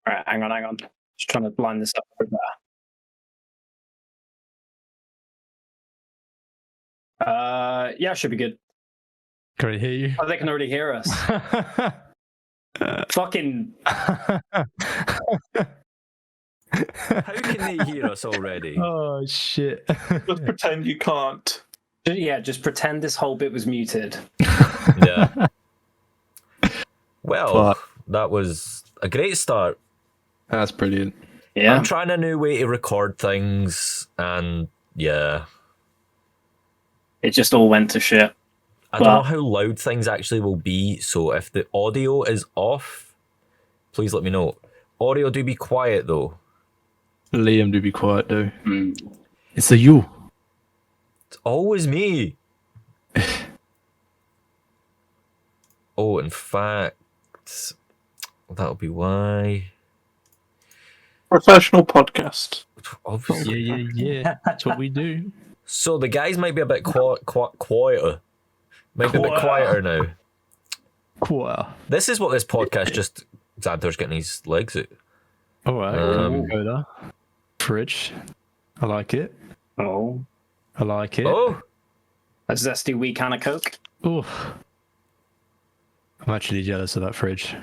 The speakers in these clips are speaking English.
All right, hang on. Just trying to line this up a bit better. Yeah, should be good. Can I hear you? Oh, they can already hear us. Fucking. How can they hear us already? Oh shit! Just pretend you can't. Yeah, just pretend this whole bit was muted. Yeah. Well, that was a great start. That's brilliant. Yeah. I'm trying a new way to record things, and yeah. It just all went to shit. I don't know how loud things actually will be, so if the audio is off, please let me know. Audio do be quiet though. Liam, do be quiet though. It's a you. It's always me. Oh, in fact, that'll be why. Professional podcast. Obviously. Yeah. That's what we do. So the guys might be a bit quieter. Might be a bit quieter now. Wow. This is what this podcast just... Zantor's getting his legs out. Alright, go there. Fridge. I like it. Oh. I like it. Oh! A zesty wee can of Coke. Oof. I'm actually jealous of that fridge.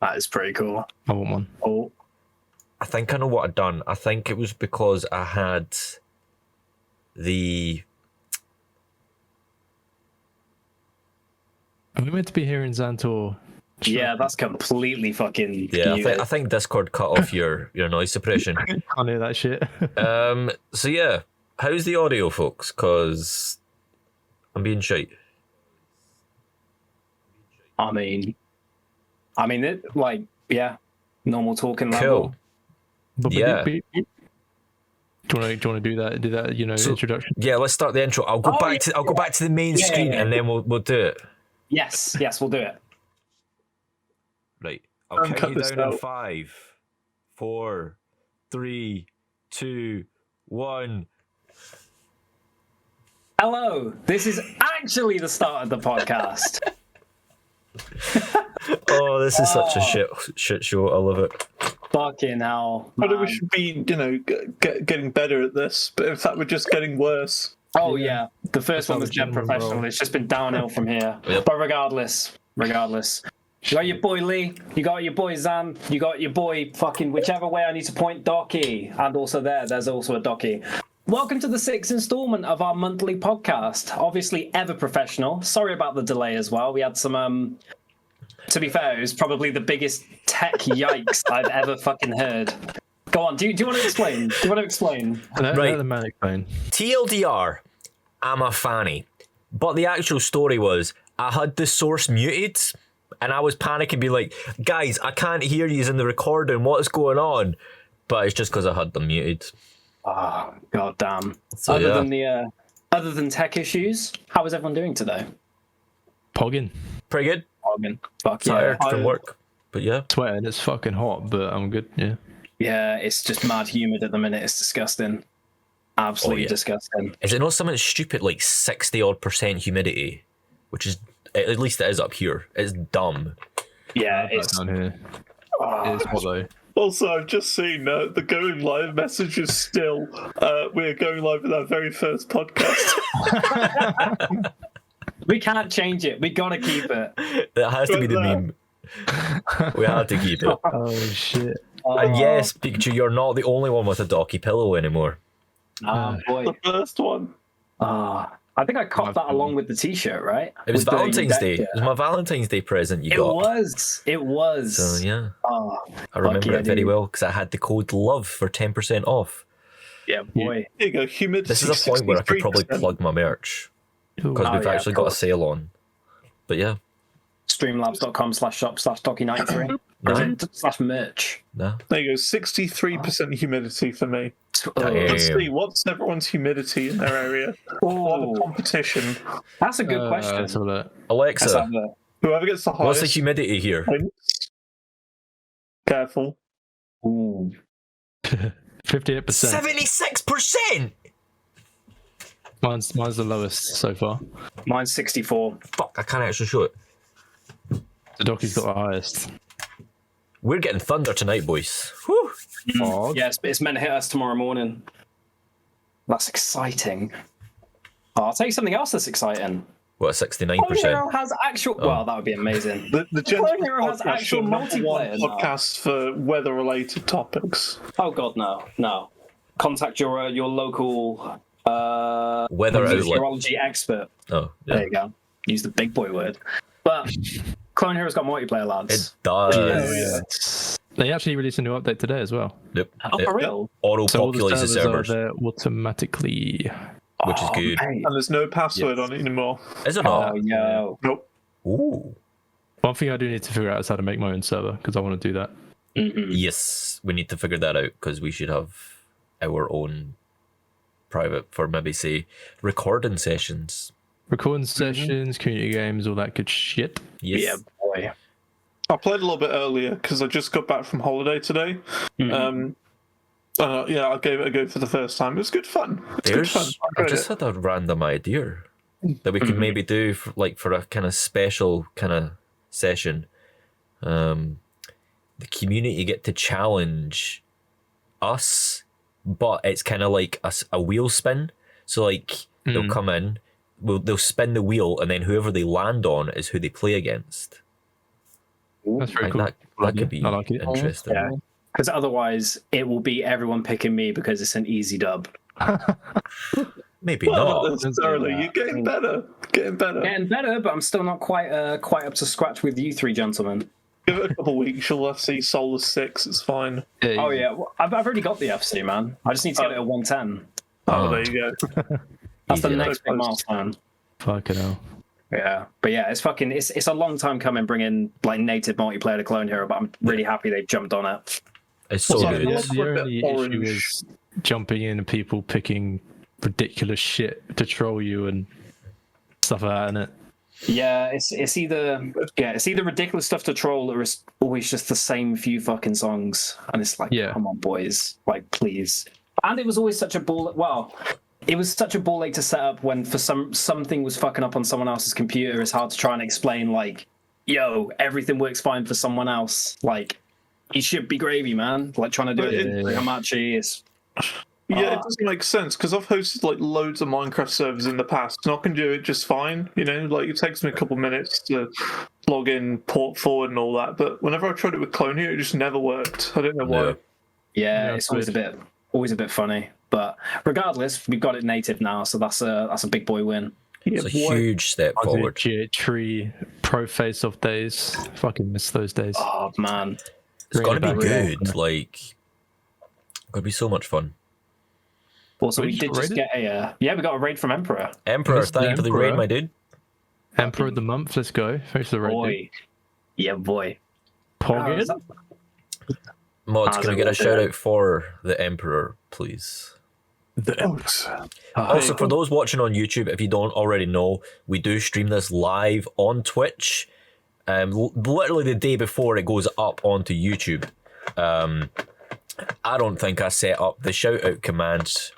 That is pretty cool. I want one. Oh. I think I know what I'd done. I think it was because I had the... Are we meant to be hearing Zantor? Yeah, that's completely fucking... Yeah, muted. I think Discord cut off your noise suppression. Can't hear that shit. So yeah, how's the audio, folks? Because I'm being shite. I mean, it, like, yeah, normal talking Cool. level. Yeah. Do you want to do that? You know, introduction. Yeah, let's start the intro. I'll go back to the main screen and then we'll do it. Yes, we'll do it. Right. I'll Cut count you this down in out. 5, 4, 3, 2, 1. Hello, this is actually the start of the podcast. Oh, this is such a shit show. I love it. Fucking hell. I think we man. should be, getting better at this, but in fact, we're just getting worse. Oh, yeah. The first one was the Jet general Professional. role. It's just been downhill from here. Yep. But regardless. You got your boy Lee, you got your boy Zan, you got your boy fucking whichever way I need to point, Docky. And also there's also a Docky. Welcome to the 6th installment of our monthly podcast. Obviously, ever professional. Sorry about the delay as well. We had some, to be fair, it was probably the biggest tech yikes I've ever fucking heard. Go on, do you want to explain? Let Right. the man explain. TLDR, I'm a fanny. But the actual story was, I had the source muted, and I was panicking, being like, guys, I can't hear you in the recording, what is going on? But it's just because I had them muted. Oh, god damn. So, Other than tech issues, how is everyone doing today? Pogging. Pretty good. Fuck Tired yeah. from work. But yeah. Sweating. It's fucking hot, but I'm good. Yeah. Yeah, it's just mad humid at the minute. It's disgusting. Absolutely disgusting. Is it not something stupid like 60% humidity? Which is, at least it is up here. It's dumb. Yeah, it's... down here. Oh, It's hot though. Also, I've just seen the going live message is still, we're going live with our very first podcast. we can't change it. We gotta keep it. It has to be the Right meme. We have to keep it. Oh shit. And yes, Pikachu, you're not the only one with a docky pillow anymore. Oh, boy. The first one. I think I copped that along with the t-shirt, right? It was With the Valentine's Day. deck, It was my Valentine's Day present you It got. was. So yeah, Oh, I remember yeah, it very dude. well because I had the code LOVE for 10% off. Yeah, boy. Here you go, humidity. This is a point where I could probably 63%. plug my merch because Oh, we've yeah, actually of got a course. sale on. But yeah, Streamlabs.com/shop/Docky93 /merch. no. There you go, 63% humidity for me. Damn. Let's see, what's everyone's humidity in their area? We'll have a competition. That's a good question. Let's have a look. Let's Alexa, have a- Whoever gets the what's the highest humidity here? points. Careful. Ooh. 58%. 76%. Mine's the lowest so far. Mine's 64. Fuck, I can't actually show it. The Docky's got the highest. We're getting thunder tonight, boys. Whew. Fog. Yeah, it's meant to hit us tomorrow morning. That's exciting. Oh, I'll tell you something else that's exciting. What, 69%? Clone Hero has actual. Well, that would be amazing. The Clone Hero has Podcast, actual the number one multiplayer now. podcast for weather-related topics. Oh God, no. Contact your local Weather outlet. meteorology expert. Oh, yeah. There you go. Use the big boy word. But Clone Hero's got multiplayer, lads. It does. They actually released a new update today as well. Yep. Oh, It for real? auto So all the populates the servers servers, are there automatically. which is good. Mate. And there's no password Yes. on it anymore. Is it Oh, not? yo. Nope. Ooh. One thing I do need to figure out is how to make my own server because I want to do that. Yes, we need to figure that out because we should have our own private for maybe say recording sessions. Recording sessions, community games, all that good shit. Yes. Yeah, boy. I played a little bit earlier because I just got back from holiday today. Yeah, I gave it a go for the first time. It was good fun. It's good fun. I just had a random idea that we could maybe do for a kind of special kind of session. The community get to challenge us, but it's kind of like a wheel spin. So like they'll come in, they'll spin the wheel, and then whoever they land on is who they play against. That's very Like cool. that could be I like it. interesting. Yeah. Because otherwise, it will be everyone picking me because it's an easy dub. Maybe Well, not. not necessarily. You're getting better. Getting better. Getting better, but I'm still not quite up to scratch with you three gentlemen. Give it a couple of weeks. You'll FC Solus 6. It's fine. Oh yeah, well, I've already got the FC, man. I just need to get it at 110. Oh, there you go. That's the Easy next big enough. milestone. Fucking hell. Yeah, but yeah, it's a long time coming bringing like native multiplayer to Clone Hero, but I'm really happy they've jumped on it. It's so What's good. that? Yeah, looks the like a only bit issue orange. is jumping in and people picking ridiculous shit to troll you and stuff like that, innit? Yeah, it's either ridiculous stuff to troll or it's always just the same few fucking songs, and it's like, Yeah. come on, boys, like please. And it was always such a ball. Well, it was such a ball ache to set up when for something was fucking up on someone else's computer. It's hard to try and explain like, yo, everything works fine for someone else. Like, it should be gravy, man. Like trying to do it Yeah. Hamachi is. Yeah, it doesn't make sense because I've hosted like loads of Minecraft servers in the past, and I can do it just fine. You know, like it takes me a couple minutes to log in, port forward, and all that. But whenever I tried it with Clone Hero, it just never worked. I don't know why. No. Yeah, Yeah, it's it's always a bit funny. But regardless, we've got it native now, so that's a big boy win. It's a boy. huge step I forward. did Tree Pro Face Off days. Fucking miss those days. Oh man. It's Bring gonna it be back. good. Like, gonna be so much fun. Also, we We did just just get a we got a raid from Emperor. Emperor, Yes, the thank you for the raid, Emperor. my dude. Emperor of the month. Let's go. Thanks for the raid. Boy, yeah, boy. Poggin. Mods, How's can I it get a work shout out? out for the Emperor, please? The Also, for those watching on YouTube, if you don't already know, we do stream this live on Twitch. Literally the day before it goes up onto YouTube. I don't think I set up the shout out commands.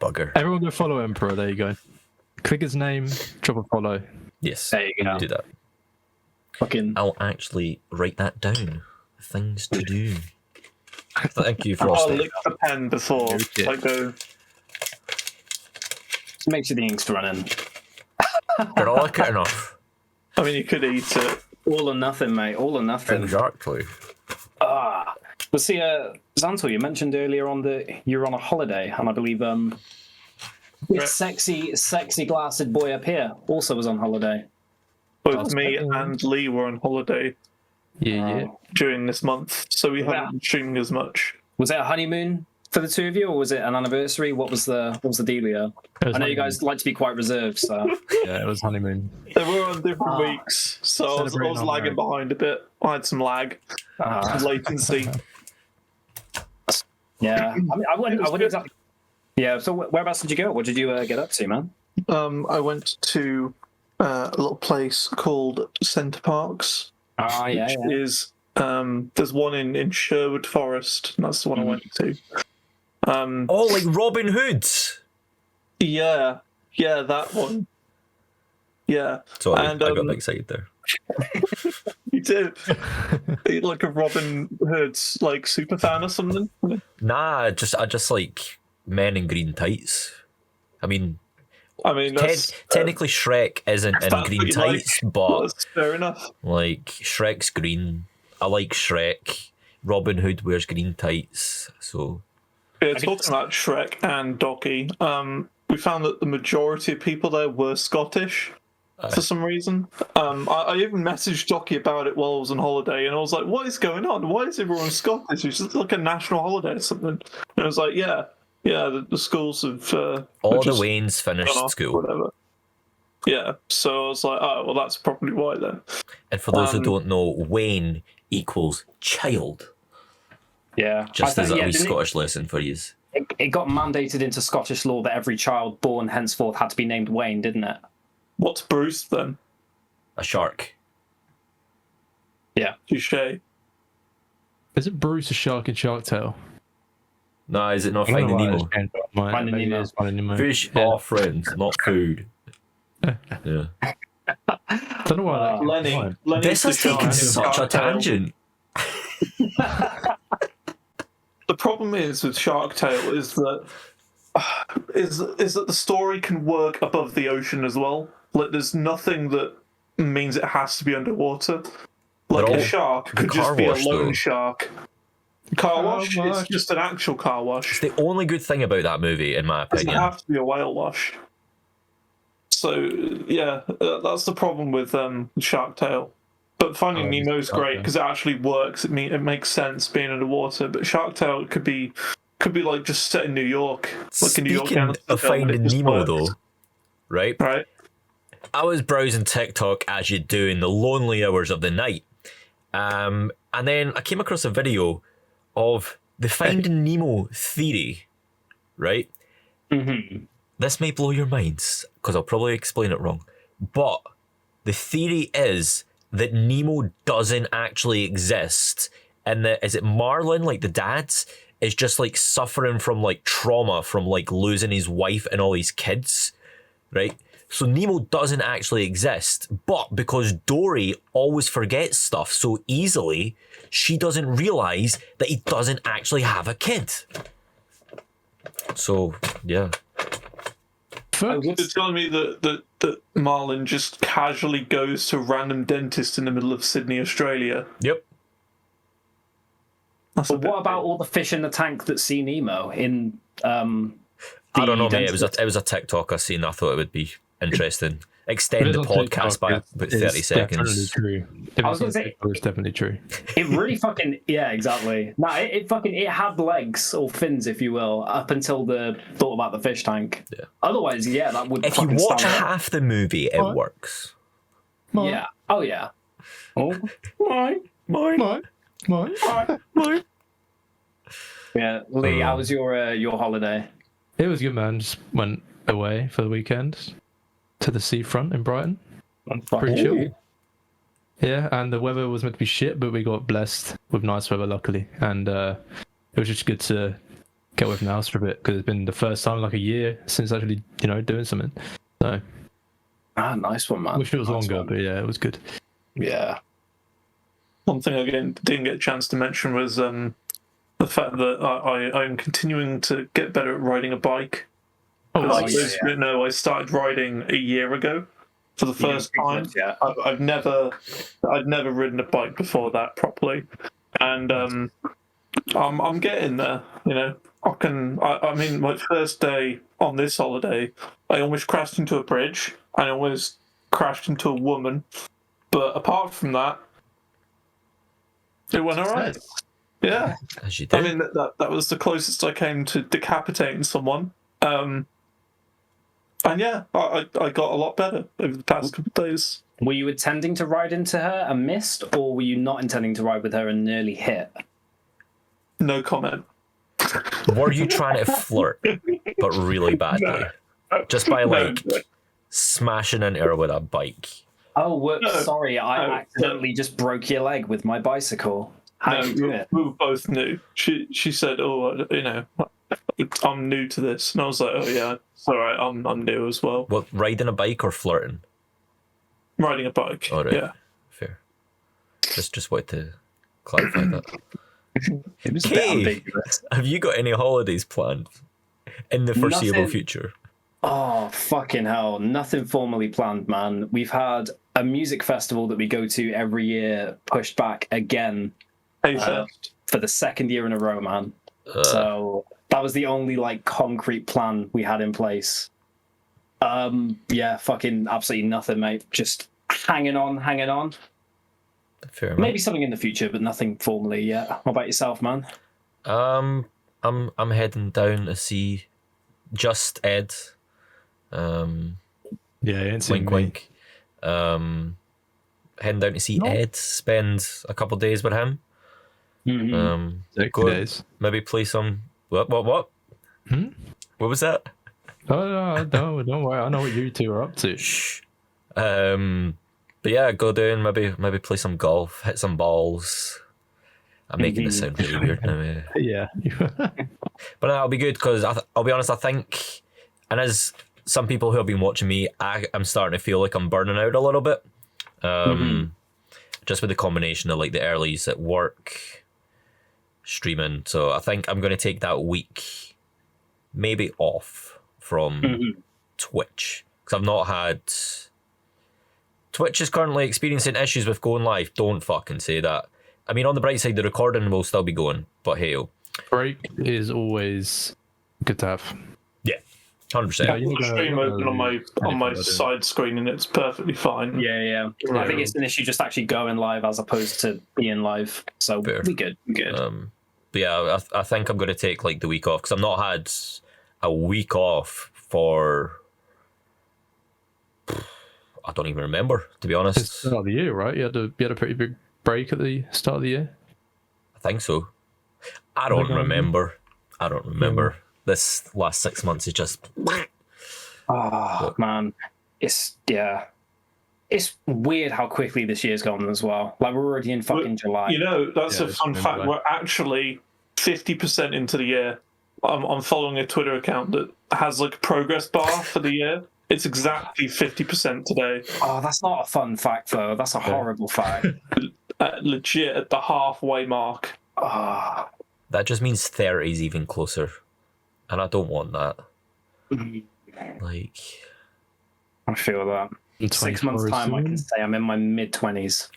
Bugger. Everyone go follow Emperor. There you go. Click his name. Drop a follow. Yes, There you go. do that. Fucking I'll actually write that down. Things to do. Thank you, I'll Frosty. lick the pen before Okay. I go. make sure the ink's running. Did I like it enough? I mean, you could eat it. All or nothing, mate. All or nothing. Exactly. But see, Zantor, you mentioned earlier on that you're on a holiday, and I believe this sexy glassed boy up here also was on holiday. Both me and Lee were on holiday Yeah. during this month, so we haven't been streaming as much. Was it a honeymoon for the two of you, or was it an anniversary? What was the dealio? I know you guys like to be quite reserved, so Yeah, it was honeymoon. They were on different weeks, so I was Celebrating our lagging marriage. behind a bit. I had some lag, some latency. yeah. I mean, I wouldn't exactly. Yeah. So whereabouts did you go? What did you get up to, man? I went to a little place called Centre Parks, Ah, yeah, which yeah. is there's one in Sherwood Forest, and that's the one I went to. Oh, like Robin Hood's. Yeah, that one. Yeah, Sorry, And, I got excited there. You did. Are you like a Robin Hood's like super fan or something? Nah, I just like men in green tights. I mean, that's, technically Shrek isn't in that's green what you tights, like. but That's fair enough. like Shrek's green. I like Shrek. Robin Hood wears green tights, so Yeah, talking about Shrek and Docky, we found that the majority of people there were Scottish for some reason. I even messaged Docky about it while I was on holiday, and I was like, "What is going on? Why is everyone Scottish? It's just like a national holiday or something." And I was like, "Yeah, the schools have all the just Waynes gone finished off, school. whatever." Yeah, so I was like, "Oh, well, that's probably why then." And for those who don't know, Wayne equals child. Yeah. Just as a wee didn't Scottish lesson for you. it got mandated into Scottish law that every child born henceforth had to be named Wayne, didn't it? What's Bruce then? A shark. Yeah. Touche. Is it Bruce a shark in Shark Tale? No, is it not I don't know Finding why Nemo? it's changed my mind. Finding Maybe it Nemo. is Finding Nemo. Fish Yeah. are friends, not food. Yeah. Don't know why. Lenny. This has taken such a tangent. The problem is with Shark Tale is that the story can work above the ocean as well. Like there's nothing that means it has to be underwater. Like But a shark could car just be a wash, lone though. shark. Car wash? wash. It's just an actual car wash. The only good thing about that movie, in my It doesn't opinion, have to be a whale wash. So yeah, that's the problem with Shark Tale. But Finding Nemo's great because it actually works. It makes sense being underwater. But Shark Tale could be like just set in New York, like a New York speaking gangster of film, and it Finding just Nemo, works. though, right? Right. I was browsing TikTok as you do in the lonely hours of the night, and then I came across a video of the Finding Nemo theory, right? Mm-hmm. This may blow your minds because I'll probably explain it wrong, but the theory is that Nemo doesn't actually exist, and that is it Marlin, like the dad's, is just like suffering from like trauma from like losing his wife and all his kids, right? So Nemo doesn't actually exist, but because Dory always forgets stuff so easily, she doesn't realize that he doesn't actually have a kid. So yeah. Fuck. You're telling me that Marlin just casually goes to a random dentist in the middle of Sydney, Australia? Yep. That's a But bit what about all the fish in the tank that see Nemo in? I don't know, mate. dentist? It was a TikTok I seen. I thought it would be interesting. Extend It the is on podcast TikTok, by it's- about it's 30 seconds. Definitely true. If I was it's on gonna say- TikTok, it's definitely true. It really fucking exactly. No, it had legs or fins, if you will, up until the thought about the fish tank. Yeah. Otherwise, yeah, that would. If you fucking watch stand out. half the movie, it What? works. Yeah. Oh yeah. Oh. Mine. Yeah, Lee, how was your holiday? It was good, man. Just went away for the weekend to the seafront in Brighton. Pretty chill. Yeah, and the weather was meant to be shit, but we got blessed with nice weather, luckily. And it was just good to get away from the house for a bit because it's been the first time in like a year since actually, doing something. So, Ah, nice one, man. wish it was Nice longer, one. but yeah, it was good. Yeah. One thing I didn't get a chance to mention was the fact that I'm continuing to get better at riding a bike. Oh, Oh, As yeah, those who know, I started riding a year ago for the first time. Yeah. I'd never ridden a bike before that properly, and I'm getting there. I mean, my first day on this holiday, I almost crashed into a bridge. I almost crashed into a woman, but apart from that, it went alright. Yeah, As you do. I mean that was the closest I came to decapitating someone. And yeah, I got a lot better over the past couple of days. Were you intending to ride into her and missed, or were you not intending to ride with her and nearly hit? No comment. Were you trying to flirt, but really badly? Just by like smashing into her with a bike. Oh, whoops, No, sorry, I no, accidentally just broke your leg with my bicycle. How No, did you do it? we both knew. She said, "Oh, I'm new to this," and I was like, "Oh yeah, it's all right. I'm new as well. What, riding a bike or flirting? Riding a bike. All right. Yeah, Fair. Just wanted to clarify that. It was a bit Kay, ambiguous. have you got any holidays planned in the foreseeable Nothing. future? Oh, fucking hell. Nothing formally planned, man. We've had a music festival that we go to every year pushed back again for the second year in a row, man. So that was the only like concrete plan we had in place. Yeah, fucking absolutely nothing, mate. Just hanging on. Fair enough. Maybe something in the future, but nothing formally yet. What about yourself, man? I'm heading down to see Just Ed. Yeah, you ain't seen Wink, me. wink. Heading down to see Ed. Spend a couple of days with him. Go days. Maybe play some. What? What was that? Oh, no, don't worry. I know what you two are up to. Shh. But yeah, go down. Maybe play some golf. Hit some balls. I'm making this sound really weird now. Yeah. But no, it'll be good because I'll be honest. I think, and as some people who have been watching me, I'm starting to feel like I'm burning out a little bit. Just with the combination of like the earlies at work, streaming. So I think I'm going to take that week, maybe off from Twitch because I've not had. Twitch is currently experiencing issues with going live. Don't fucking say that. I mean, on the bright side, the recording will still be going, but hey, Break is always good to have. yeah, 100%. Yeah, you Stream open on my side screen and it's perfectly fine. Yeah. I think it's an issue just actually going live as opposed to being live. So Fair. we good. But yeah, I think I'm going to take like the week off because I've not had a week off for. I don't even remember, to be honest. It's the start of the year, right? You had a pretty big break at the start of the year. I think so. I don't remember. This last 6 months is just. Oh man, it's weird how quickly this year's gone as well. Like we're already in fucking July. You know, that's Yeah, a it's fun been fact. like- We're actually 50% into the year. I'm following a Twitter account that has like a progress bar for the year. It's exactly 50% today. Oh, that's not a fun fact though. That's a horrible fact. Legit at the halfway mark. Ah. That just means 30 is even closer. And I don't want that. Like. I feel that. In 6 months' time, I can say I'm in my mid-20s.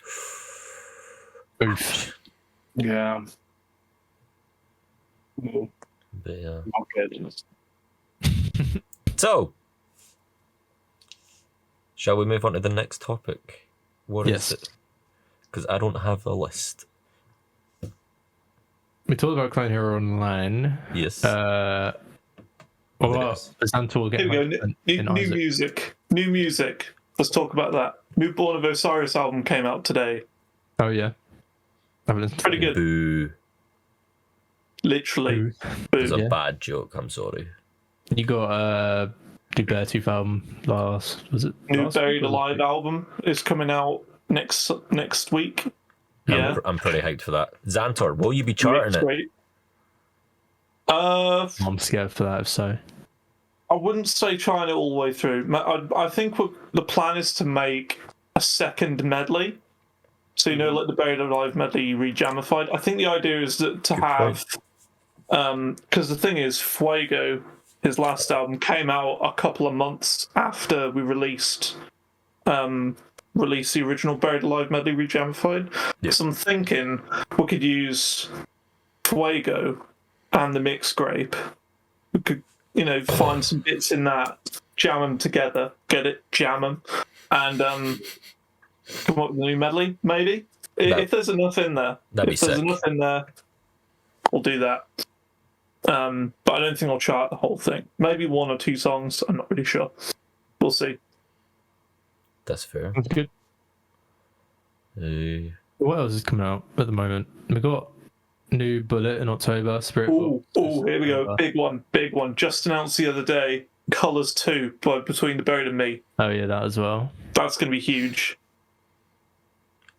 Oof. Yeah. But yeah. Not good. So, shall we move on to the next topic? What Yes. is it? Because I don't have a list. We talked about Clone Hero Online. Yes. What about Zantor Here getting we go. in New Isaac? music. New music. Let's talk about that. New Born of Osiris album came out today. Oh yeah. I've listened to Pretty it. good. Boo. Literally. It's a Yeah. bad joke. I'm sorry. You got Big Bear Tooth album last. Was it? New last week Berried or- Alive album is coming out next week. Yeah. I'm pretty hyped for that. Zantor, will you be charting it? Great. I'm scared for that. If so, I wouldn't say trying it all the way through. I think the plan is to make a second medley. So, you know, like the Buried Alive medley re-jamified. I think the idea is that to have... Because the thing is, Fuego, his last album, came out a couple of months after we released the original Buried Alive medley re-jamified. Yeah. So I'm thinking we could use Fuego and the mix grape. We could, you know, find some bits in that, jam them together, get it, jam them, and come up with a new medley, maybe. If there's enough in there. That'd be If there's sick. enough in there, we'll do that. But I don't think I'll chart the whole thing. Maybe one or two songs, I'm not really sure. We'll see. That's fair. that's good. What else is coming out at the moment? We got new Bullet in October. Spirit. Oh, here we go. October. Big one. Just announced the other day, Colours 2 by Between the Buried and Me. Oh yeah, that as well. That's going to be huge.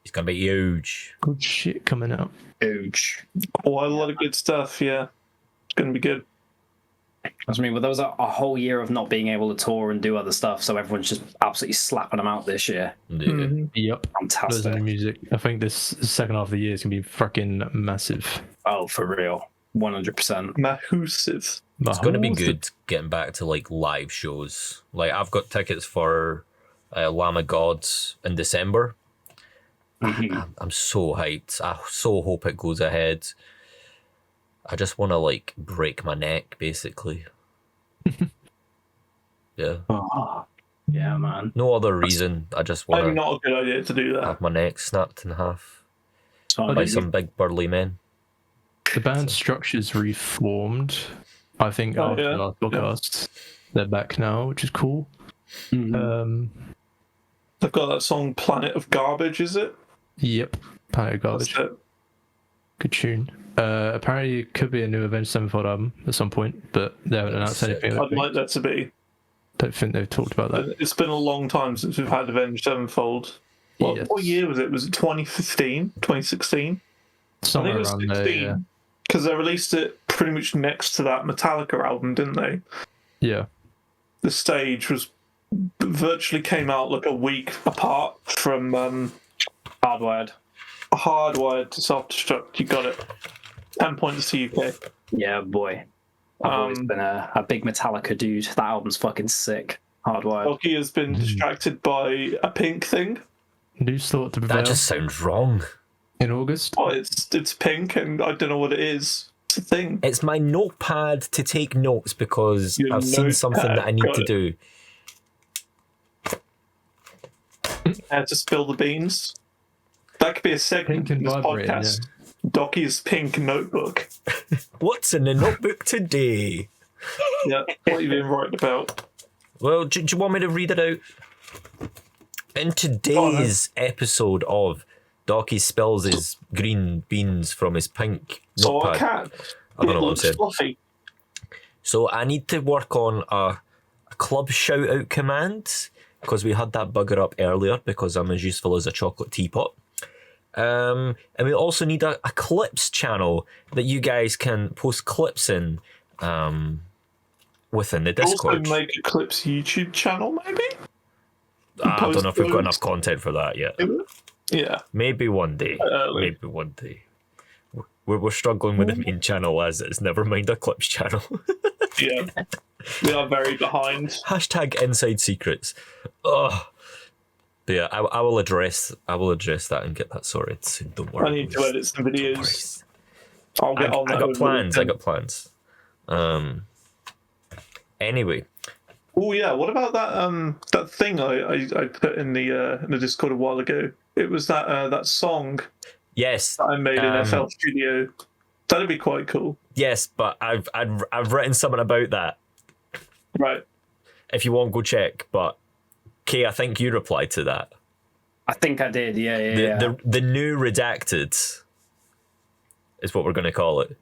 It's going to be huge. Good shit coming out. Huge. Oh, a lot of good stuff, yeah. It's going to be good. I mean, well, there was a whole year of not being able to tour and do other stuff, so everyone's just absolutely slapping them out this year. Yeah. Yep. Fantastic. Loads of new music. I think this second half of the year is going to be fucking massive. Oh, for real. 100%. Mahusive. It's going to be good getting back to like live shows. Like I've got tickets for Lamb of God in December. I'm so hyped. I so hope it goes ahead. I just want to like break my neck, basically. Yeah. Oh, yeah, man. No other reason. I just want Maybe to not a good idea to do that. have my neck snapped in half So, by some big burly men. The band Structures reformed, I think, after the last podcast. They're back now, which is cool. Mhm. They've got that song "Planet of Garbage," is it? Yep. Planet of That's Garbage. it. Good tune. Apparently, it could be a new Avenged Sevenfold album at some point, but they haven't announced Sick. anything. I'd like that to be. Don't think they've talked about that. It's been a long time since we've had Avenged Sevenfold. What, Yes. what year was it? Was it 2015? 2016? Somewhere I think it around was there, 16. yeah. Because they released it pretty much next to that Metallica album, didn't they? Yeah. The stage was virtually came out like a week apart from Hardwired. Hardwired to Self-Destruct. You got it. 10 points to UK. Yeah, boy. I've always been a big Metallica dude. That album's fucking sick. Hardwired. Loki has been distracted by a pink thing. News thought to prevail That just sounds wrong. in August. Oh, it's pink, and I don't know what it is. It's a thing. It's my notepad to take notes because Your I've seen something notepad, that I need got to it. do. To spill the beans. That could be a segment Pink and in this vibrating, podcast. Docky's pink notebook. What's in the notebook today? Yeah, what have you been writing about? Well, do you want me to read it out? In today's episode of Docky spills his green beans from his pink So I notepad. can. I don't It know what I'm looks saying. fluffy. So I need to work on a club shout out command because we had that bugger up earlier because I'm as useful as a chocolate teapot. And we also need a clips channel that you guys can post clips in within the Discord. Also make a Clips YouTube channel, maybe? I don't know if we've got post enough content for that yet. Yeah. Maybe one day. Maybe one day. We're struggling with the main channel as is. Never mind a clips channel. Yeah. We are very behind. Hashtag inside secrets. Ugh. But yeah, I will address that and get that sorted soon. Don't worry. I need to edit some videos. I'll I get on that. got plans. I got plans. Anyway, Oh yeah, what about that thing I put in the Discord a while ago? It was that song yes, that I made in FL Studio. That'd be quite cool. yes, but I've written something about that. Right. If you want, go check. But Kay, I think you replied to that. I think I did. Yeah. The new redacted is what we're going to call it.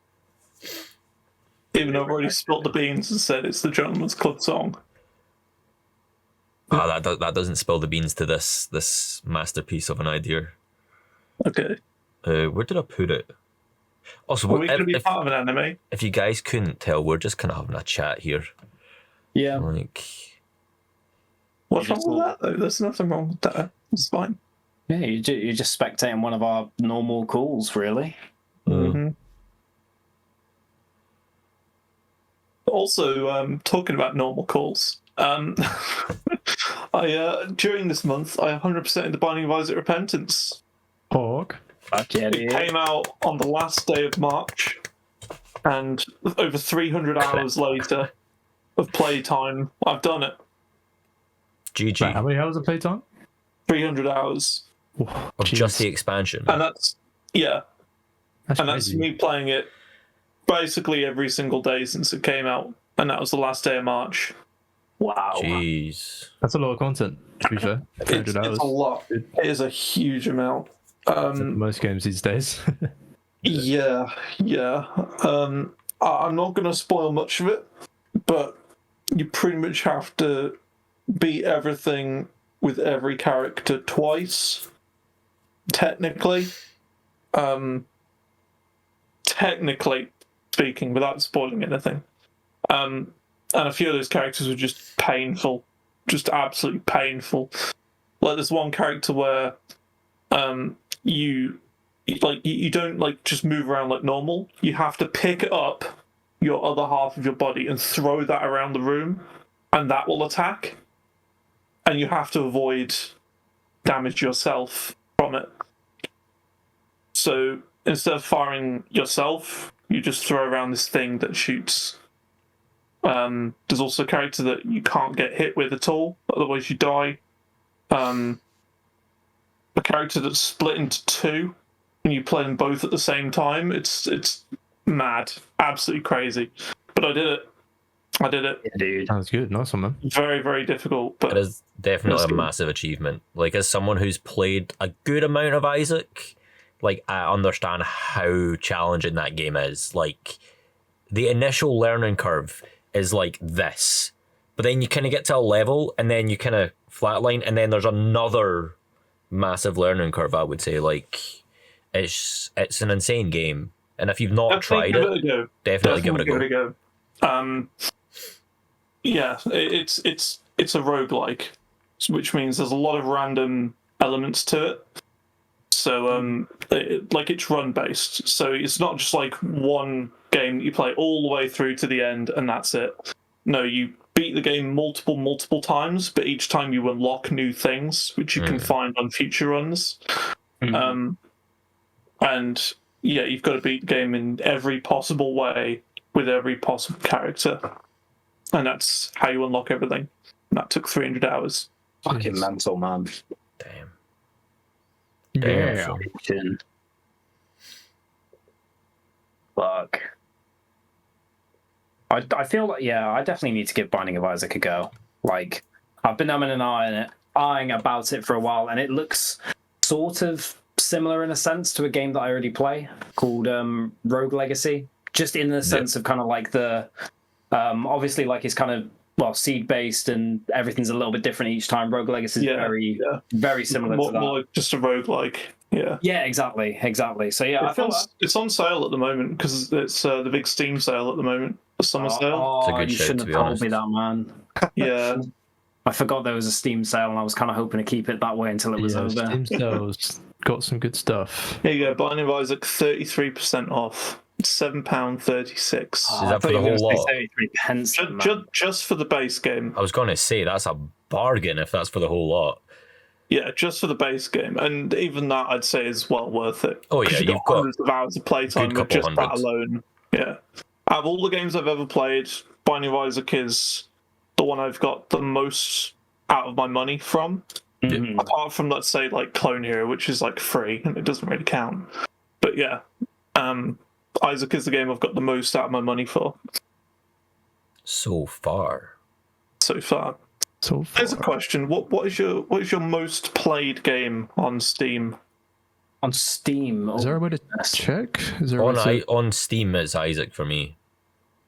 Even though I've already spilt the beans and said it's the Gentlemen's Club song. That doesn't spill the beans to this masterpiece of an idea. Okay. Where did I put it? Also, Are we going to be part of an anime? if you guys couldn't tell, we're just kind of having a chat here. Yeah. Like, What's wrong with that though? There's nothing wrong with that. It's fine. Yeah, you're just spectating one of our normal calls, really. Mm-hmm. Also, talking about normal calls, I during this month I 100% the Binding of Isaac Repentance. Hawk. Fuck yeah, It dude. came out on the last day of March, and over 300 hours later of playtime, I've done it. GG. Right, how many hours of playtime? 300 hours, Of just the expansion. and that's That's and that's crazy. me playing it basically every single day since it came out, and that was the last day of March. Wow. Jeez. That's a lot of content, to be fair. 300 hours. It's a lot. It is a huge amount. Most games these days. Yeah. I'm not going to spoil much of it, but you pretty much have to beat everything with every character twice, technically. Technically speaking, without spoiling anything. And a few of those characters were just painful, just absolutely painful. Like there's one character where you don't like just move around like normal. You have to pick up your other half of your body and throw that around the room, and that will attack. And you have to avoid damage yourself from it. So instead of firing yourself, you just throw around this thing that shoots. There's also a character that you can't get hit with at all, otherwise you die. A character that's split into two, and you play them both at the same time. It's mad, absolutely crazy. But I did it. Yeah, dude. Sounds good. Nice one, man. Very, very difficult, but It is definitely a massive achievement. Like, as someone who's played a good amount of Isaac, like, I understand how challenging that game is. Like, the initial learning curve is like this, but then you kind of get to a level, and then you kind of flatline, and then there's another massive learning curve, I would say. Like, it's an insane game. And if you've not tried it, definitely give it a go. Yeah, it's a roguelike, which means there's a lot of random elements to it. So it's run based. So it's not just like one game that you play all the way through to the end and that's it. No, you beat the game multiple times, but each time you unlock new things which you can find on future runs. And yeah, you've got to beat the game in every possible way with every possible character. And that's how you unlock everything. And that took 300 hours. Fucking mental, man. Damn. Yeah. Fuck. I feel like, yeah, I definitely need to give Binding of Isaac a go. Like, I've been umming and eyeing about it for a while, and it looks sort of similar in a sense to a game that I already play called Rogue Legacy. Just in the sense of kind of like the... obviously, like, it's kind of, well, seed-based and everything's a little bit different each time. Rogue Legacy is very similar to that. More like just a roguelike, yeah. Yeah, exactly. So, yeah, it's on sale at the moment because it's the big Steam sale at the moment, the summer sale. It's a good you shout, shouldn't to be have told honest. me that, man. Yeah. I forgot there was a Steam sale and I was kind of hoping to keep it that way until it was over. Steam sales got some good stuff. Here you go, Binding of Isaac, 33% off. £7.36. Is that for the whole lot? 33 pence. Just for the base game. I was going to say, that's a bargain if that's for the whole lot. Yeah, just for the base game, and even that I'd say is well worth it. Oh yeah, 'Cause you've got hundreds of hours of playtime good with couple just that hundreds. alone. Yeah, out of all the games I've ever played, Binding of Isaac is the one I've got the most out of my money from. Mhm. Apart from, let's say, like Clone Hero, which is like free and it doesn't really count. But yeah, Isaac is the game I've got the most out of my money for so far. so far. So far. There's a question. What is your most played game on Steam? On Steam. Is there a way to check? Is there a way to... On Steam, it's Isaac for me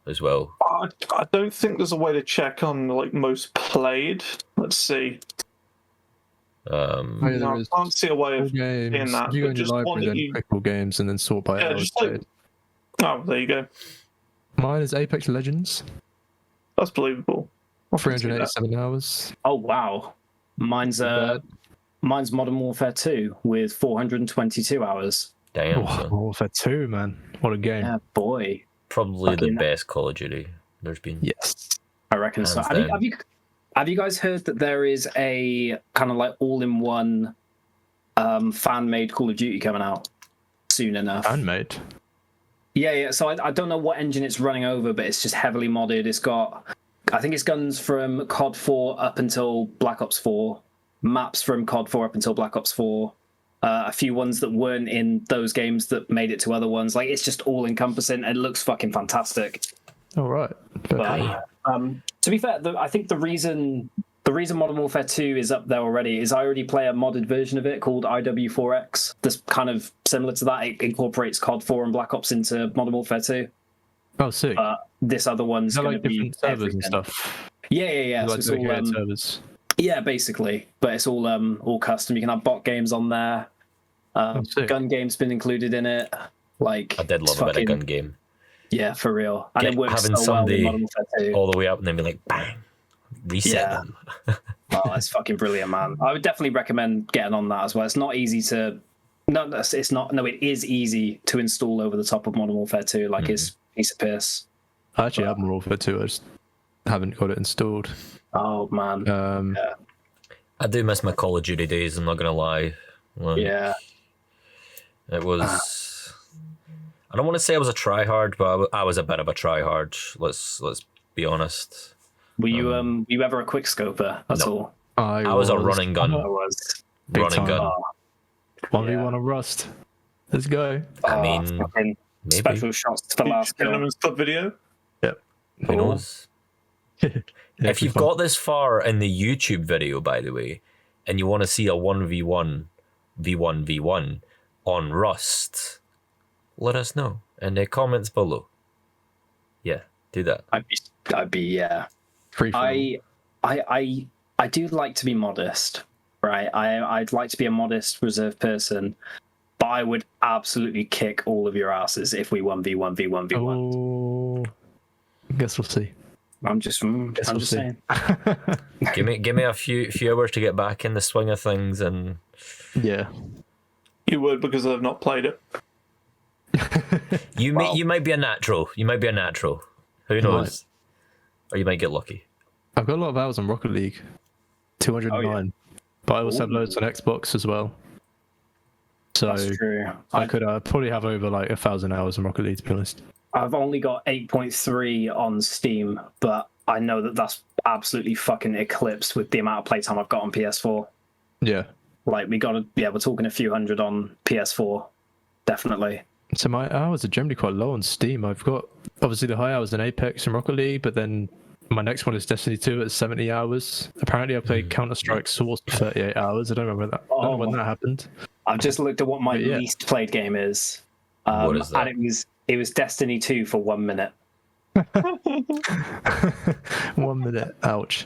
as well. I don't think there's a way to check on like most played. Let's see. Oh, yeah, No, there I is. can't see a way All of games. seeing that. You go but in your just one library, that then you... click all games, and then sort by Yeah, hours just like- played. Oh, there you go. Mine is Apex Legends, That's believable. I can see that. 387 hours. Oh wow. Mine's Modern Warfare 2 with 422 hours. Damn, Oh, son. Warfare 2, man. What a game. Yeah, boy. Probably the fucking- best Call of Duty there's been. Yes. I reckon so. Hands down. Have you guys heard that there is a kind of like all-in-one fan-made Call of Duty coming out soon enough? Handmade. Yeah. So I don't know what engine it's running over, but it's just heavily modded. It's got, I think it's guns from COD 4 up until Black Ops 4, maps from COD 4 up until Black Ops 4, a few ones that weren't in those games that made it to other ones. Like, it's just all-encompassing. It looks fucking fantastic. All right. Fair play. But, to be fair, I think the reason Modern Warfare 2 is up there already is I already play a modded version of it called IW4X. That's kind of similar to that. It incorporates COD 4 and Black Ops into Modern Warfare 2. Oh, sick. This other one's Is that going like to be different servers everything. and stuff? Yeah. So Like it's the all, Head servers. yeah, basically, but it's all custom. You can have bot games on there. Sick. Gun game's been included in it. Like, I did it's love a bit of fucking- gun game. Yeah, for real. And Get- it works having so well with somebody Modern Warfare 2. all the way up and then be like, bang, reset Yeah. them. Oh, it's fucking brilliant, man. I would definitely recommend getting on that as well. It's not easy to... No, it's not. No, it is easy to install over the top of Modern Warfare 2. Like, it's a piece of piss. I actually have Modern Warfare 2. I just haven't got it installed. Oh, man. I do miss my Call of Duty days, I'm not going to lie. Like, Yeah. It was... I don't want to say I was a tryhard, but I was a bit of a tryhard. Let's be honest. Were you ever a quick scoper? That's all. I was a running gun. I was. Running gun. 1v1 on Rust. Let's go. I mean, fucking maybe. special shots for last kill. Gentlemen's Club video. Yep. Who knows? If you've got this far in the YouTube video, by the way, and you want to see a 1v1, v1v1 on Rust, let us know in the comments below. Yeah, do that. I'd be yeah. Free for all. I do like to be modest, right? I'd like to be a modest, reserved person, but I would absolutely kick all of your asses if we 1v1v1v1. Oh, guess we'll see. I'm just saying. Give me a few hours to get back in the swing of things, and Yeah. You would, because I've not played it. you might be a natural. You might be a natural. Who knows? Or you might get lucky. I've got a lot of hours on Rocket League. 209. Oh, yeah. But I also have loads on Xbox as well. So That's true. I could probably have over like 1,000 hours on Rocket League, to be honest. I've only got 8.3 on Steam, but I know that that's absolutely fucking eclipsed with the amount of playtime I've got on PS4. Yeah. Like, we're talking a few hundred on PS4, definitely. So my hours are generally quite low on Steam. I've got obviously the high hours in Apex and Rocket League, but then my next one is Destiny 2 at 70 hours. Apparently I played Counter-Strike Source for 38 hours. I don't remember that. I don't know when that happened. I've just looked at what my least played game is. What is that? And it was Destiny 2 for 1 minute. 1 minute. Ouch.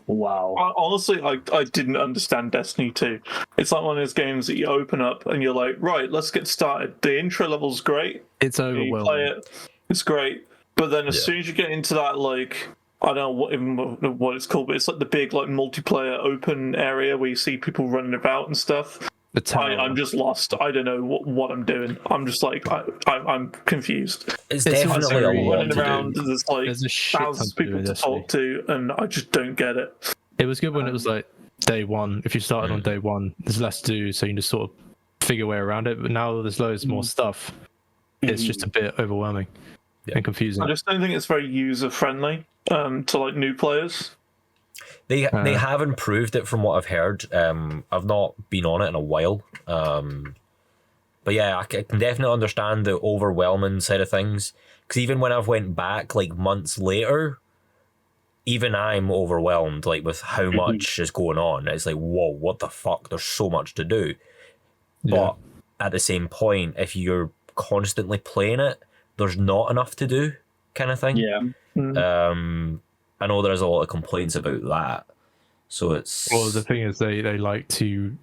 Wow. Honestly, I didn't understand Destiny 2. It's like one of those games that you open up and you're like, right, let's get started. The intro level's great. It's You overwhelming. play it, it's great. But then as soon as you get into that, like, I don't know what it's called, but it's like the big like multiplayer open area where you see people running about and stuff. The tower. I'm just lost. I don't know what I'm doing. I'm just like I'm confused. It's It's definitely very a lot Running to around, do. there's like There's a shit ton thousands of to do people in to Destiny. talk to, and I just don't get it. It was good when it was like day one. If you started on day one, there's less to do, so you can just sort of figure your way around it. But now there's loads more stuff. It's just a bit overwhelming and confusing. I just don't think it's very user friendly to like new players. They have improved it from what I've heard. I've not been on it in a while. But yeah, I can definitely understand the overwhelming side of things. Because even when I've went back like months later, even I'm overwhelmed like with how much is going on. It's like, whoa, what the fuck? There's so much to do. But at the same point, if you're constantly playing it, there's not enough to do, kind of thing. Yeah. I know there's a lot of complaints about that. So it's Well, the thing is, they like to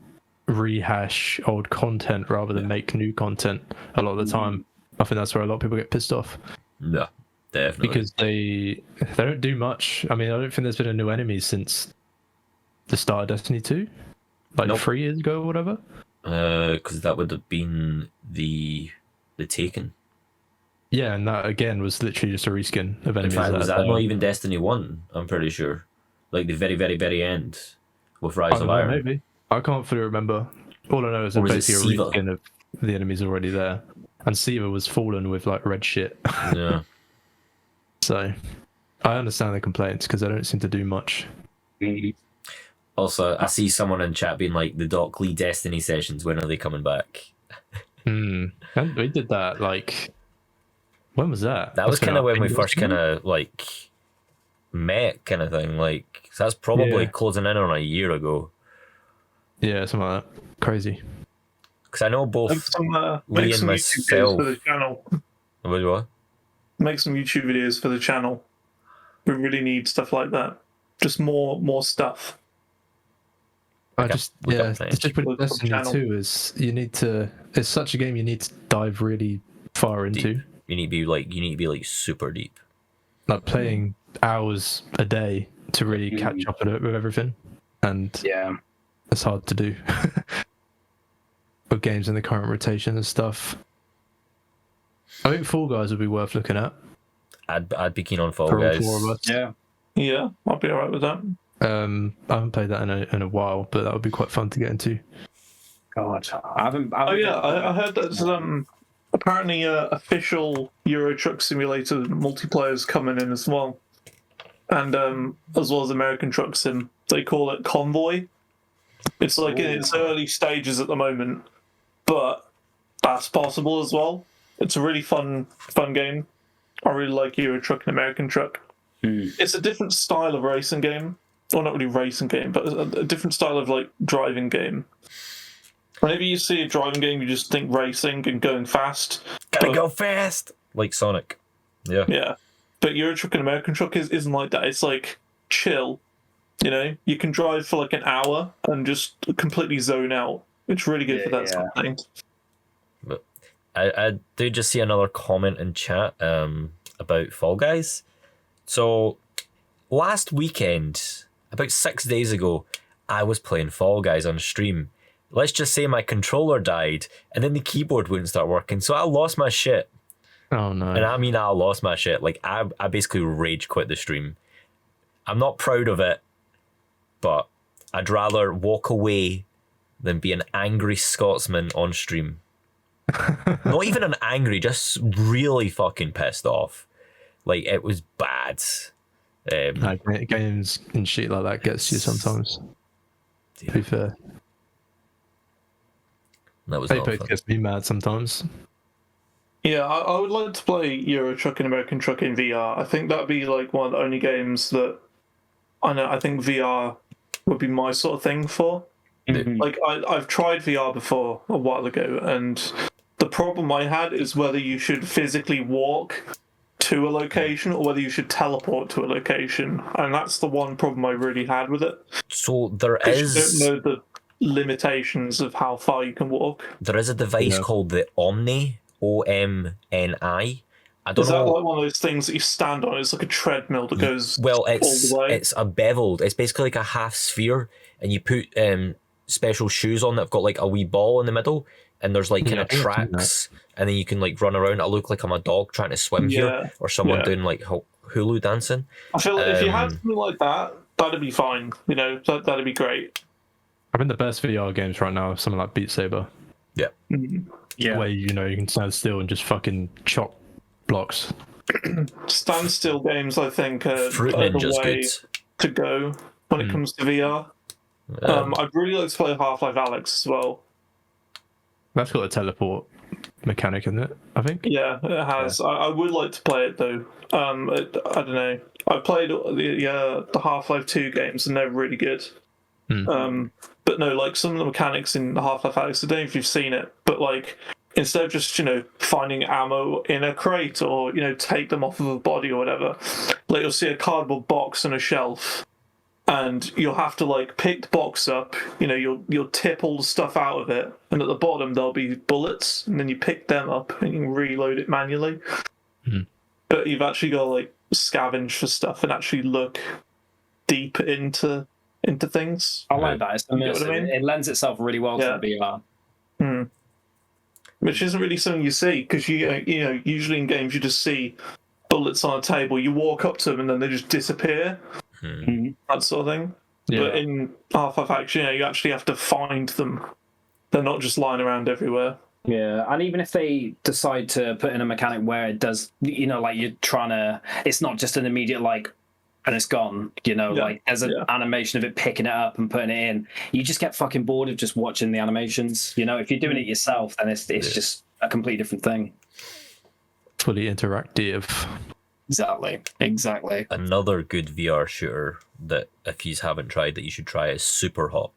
rehash old content rather than make new content a lot of the time. I think that's where a lot of people get pissed off yeah, definitely because they don't do much. I mean, I don't think there's been a new enemy since the start of Destiny 2, like 3 years ago or whatever. because that would have been the Taken. Yeah, and that again was literally just a reskin of In enemies. fact, was that time. not even Destiny 1? I'm pretty sure. Like the very, very, very end with Rise I of don't know, Iron. maybe. I can't fully remember. All I know is Or it's was it basically a Siva? reskin of the enemies already there. And Siva was fallen with like red shit. Yeah. So I understand the complaints because they don't seem to do much. Also, I see someone in chat being like, the Doc Lee Destiny sessions, when are they coming back? And we did that like, when was that? That was That's been kind of like when we 10 first years kind ago? of like met, kind of thing. Like, so that's probably Yeah. closing in on a year ago. Yeah, something like that. Crazy. Because I know both Make some, Lee make and some YouTube videos myself. for the channel. What? Make some YouTube videos for the channel. We really need stuff like that. Just more stuff. Okay, we got plenty. It's just with Look for Destiny channel. 2 is you need to. It's such a game you need to dive really far into. You need to be like super deep. Like playing hours a day to really catch up with everything, and it's hard to do with games in the current rotation and stuff. I think Fall Guys would be worth looking at. I'd be keen on Fall For all Guys. 4 of us. Yeah, I'll be alright with that. I haven't played that in a while, but that would be quite fun to get into. God, I haven't I heard that apparently official Euro Truck Simulator multiplayer's coming in as well, and as well as American Truck Sim. They call it Convoy. It's like in its early stages at the moment, but that's possible as well. It's a really fun game. I really like Euro Truck and American Truck. It's a different style of racing game. Well, not really racing game, but a different style of like driving game. Whenever you see a driving game, you just think racing and going fast. Gotta go fast, like Sonic. Yeah. Yeah, but Euro Truck and American Truck isn't like that. It's like chill. You know, you can drive for like an hour and just completely zone out. It's really good for that sort of thing. But I did just see another comment in chat about Fall Guys. So last weekend, about 6 days ago, I was playing Fall Guys on stream. Let's just say my controller died and then the keyboard wouldn't start working. So I lost my shit. Oh no. And I mean, I lost my shit. Like I basically rage quit the stream. I'm not proud of it, but I'd rather walk away than be an angry Scotsman on stream. Not even an angry, just really fucking pissed off. Like, it was bad. Games and shit like that gets you sometimes. To be fair. That was not Apex fun. gets me mad sometimes. Yeah, I would like to play Euro Truck and American Truck in VR. I think that'd be like one of the only games that I think VR would be my sort of thing for. Like I've tried VR before a while ago, and the problem I had is whether you should physically walk to a location or whether you should teleport to a location, and that's the one problem I really had with it. So there You is don't know the limitations of how far you can walk. a device called the Omni, OMNI. I don't Is that know. like one of those things that you stand on? It's like a treadmill that goes Well, all the way. it's a beveled. It's basically like a half sphere, and you put special shoes on that have got like a wee ball in the middle, and there's like kind of I think I've seen tracks, and then you can like run around. I look like I'm a dog trying to swim here, or someone doing like hulu dancing. I feel like if you had something like that, that'd be fine. You know, that'd be great. I think the best VR games right now are something like Beat Saber. Yeah. Where you can stand still and just fucking chop blocks. Standstill games, I think, are Fruit the Ninja's way good. to go when it comes to VR. I'd really like to play Half-Life Alyx as well. That's got a teleport mechanic in it, I think. Yeah, it has. I would like to play it though. I don't know. I played the Half-Life 2 games and they're really good. But no, like some of the mechanics in the Half-Life Alyx, I don't know if you've seen it, but like instead of just finding ammo in a crate or take them off of a body or whatever, like you'll see a cardboard box on a shelf, and you'll have to like pick the box up. You'll tip all the stuff out of it, and at the bottom there'll be bullets, and then you pick them up and you can reload it manually. But you've actually got to like scavenge for stuff and actually look deep into things. I like that. It's You know what immersive. I mean? It lends itself really well to the VR. Which isn't really something you see, because usually in games you just see bullets on a table, you walk up to them and then they just disappear, that sort of thing. But in Half-Life Alyx, you actually have to find them. They're not just lying around everywhere. Yeah, and even if they decide to put in a mechanic where it does, like you're trying to, it's not just an immediate like, and it's gone, like there's an animation of it picking it up and putting it in. You just get fucking bored of just watching the animations. If you're doing it yourself, then it's just a completely different thing. Fully interactive. Exactly. Another good VR shooter that if you haven't tried that you should try is Super Hot.